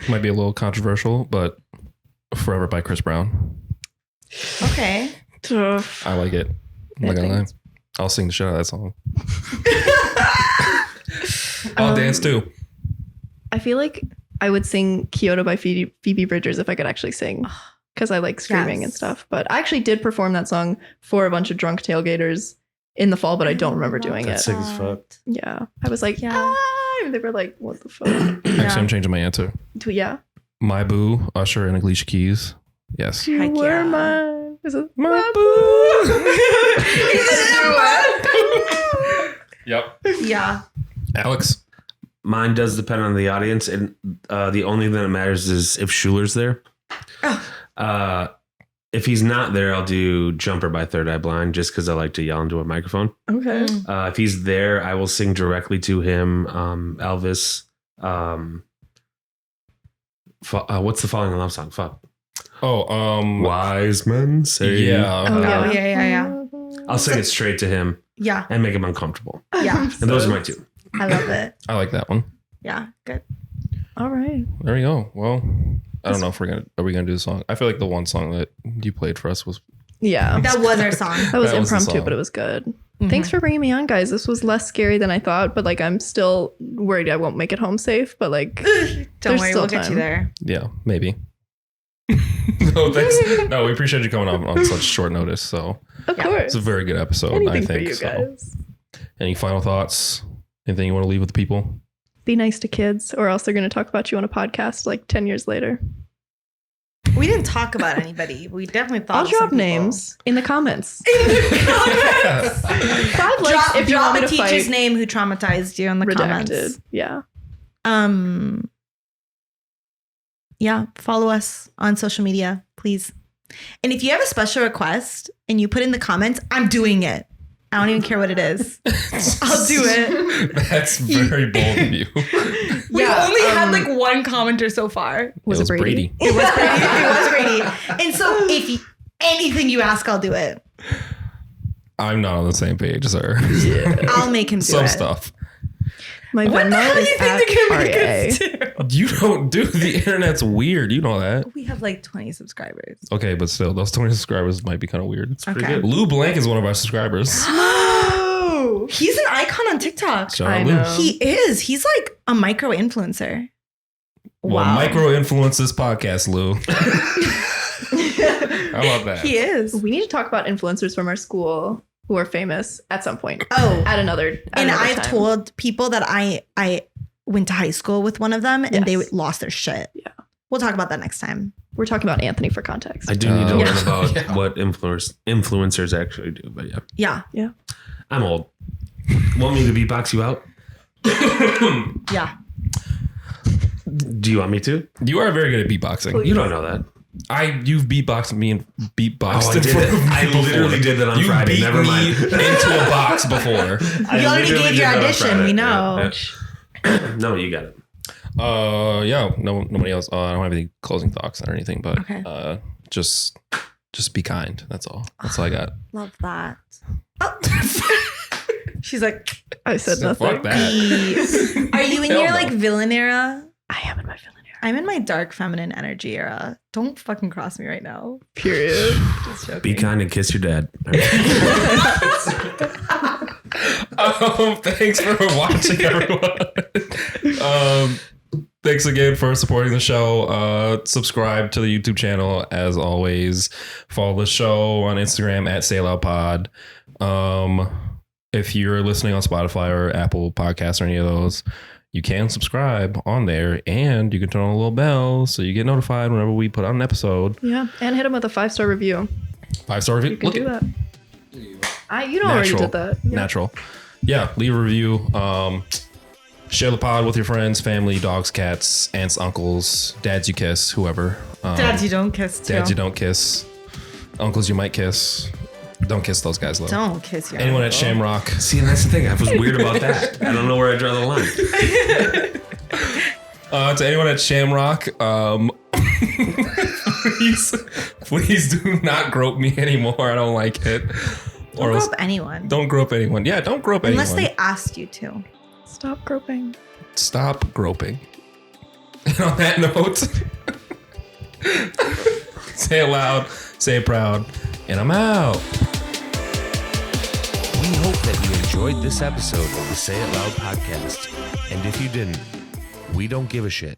Might be a little controversial, but Forever by Chris Brown. Okay. Tough. I like it. I'm not gonna lie. I'll sing the shit out of that song. I'll dance too. I feel like I would sing Kyoto by Phoebe Bridgers if I could actually sing. Because I like screaming and Yes. stuff. But I actually did perform that song for a bunch of drunk tailgaters in the fall, but I don't remember doing That's it. sick as fuck. Yeah. I was like, Yeah. ah! And they were like, what the fuck? Actually, I'm changing my answer. Yeah. My Boo, Usher, and Alicia Keys. Yes. You Heck were yeah. mine. Is it My Yep. Yeah. Alex. Mine does depend on the audience, and the only thing that matters is if Schuler's there. If he's not there, I'll do Jumper by Third Eye Blind just because I like to yell into a microphone. Okay. Mm. If he's there, I will sing directly to him. Elvis. What's the Falling in Love song? Fuck. Wise men say. Yeah. Oh, Oh, yeah. I'll sing it straight to him Yeah. and make him uncomfortable. Yeah. And those are my two. I love it. I like that one. Yeah. Good. All right. There we go. Well, I don't know if are we gonna do the song? I feel like the one song that you played for us was Yeah. That was our song. That was That was the impromptu, song. but it was good. Mhm. Thanks for bringing me on, guys. This was less scary than I thought, but like I'm still worried I won't make it home safe. But like, Don't There's worry, still we'll get you time. there. yeah, maybe. No, thanks. No, we appreciate you coming on such short notice. So of Yeah. course, it's a very good episode. anything I think. for you So. guys. Any final thoughts? Anything you want to leave with the people? Be nice to kids, or else they're going to talk about you on a podcast like 10 years later. We didn't talk about anybody. We definitely thought I'll of some drop people. names in the comments. 5 likes drop, if you drop want me a to teacher's fight. name who traumatized you in the Redacted. comments. Yeah. Yeah, follow us on social media, please. And if you have a special request and you put in the comments, I'm doing it. I don't even care what it is. I'll do it. That's very bold of you. We only had like one commenter so far. Was it Brady? It was Brady. It was Brady. And so if you, anything you ask, I'll do it. I'm not on the same page, sir. Yeah. I'll make him do Some it. stuff. My What the Venmo hell do is you at think they're gonna make RA. us do? You don't do the internet's weird. You know that. We have like 20 subscribers. Okay, but still, those 20 subscribers might be kind of weird. Pretty Okay. good. Lou Blank is one of our subscribers. Oh, he's an icon on TikTok. Shout I out Lou. know. He is. He's like a micro influencer. Well, micro influence this podcast, Lou. How about that? He is. We need to talk about influencers from our school who are famous at some point. Oh, At another and another I've time. told people that I went to high school with one of them and they Yes. lost their shit. Yeah. We'll talk about that next time. We're talking about Anthony for context. I do need to Yeah. learn about Yeah. what influencers actually do. But yeah, Yeah. I'm old. Want me to beatbox you out? Yeah. Do you want me to? You are very good at beatboxing. You don't know that. You've beatboxed me and beatboxed. Oh, I in did front it. of me I literally before. did that on You Friday. beat Never me mind. into a box before. I You already literally gave did your that on audition. Friday. We know. Yeah. No, you got it. Yeah. No, nobody else. I don't have any closing thoughts or anything, but Okay. just be kind. That's all. That's all I got. Love that. Oh. She's like, I said nothing. Fuck that. are you in Hell your no. like villain era? I am in my villain era. I'm in my dark feminine energy era. Don't fucking cross me right now. Period. Just joking. Be kind and kiss your dad. Thanks for watching, everyone. Thanks again for supporting the show. Subscribe to the YouTube channel as always. Follow the show on Instagram at SayLoudPod. If you're listening on Spotify or Apple Podcasts or any of those, you can subscribe on there and you can turn on a little bell so you get notified whenever we put out an episode. Yeah, and hit him with a 5-star review. 5-star review. You can do that. You know already did that. Yeah. Natural. Yeah, leave a review. Share the pod with your friends, family, dogs, cats, aunts, uncles, dads you kiss, whoever. Dads you don't kiss too. Dads you don't kiss. Uncles you might kiss. Don't kiss those guys though. Don't kiss your Anyone at uncle. Shamrock. See, and that's the thing. I was weird about that. I don't know where I draw the line. To anyone at Shamrock, please do not grope me anymore. I don't like it. Don't grope anyone. Don't grope anyone. Yeah, don't grope Unless anyone. they asked you to. Stop groping. Stop groping. And on that note, say it loud, say it proud, and I'm out. We hope that you enjoyed this episode of the Say It Loud podcast. And if you didn't, we don't give a shit.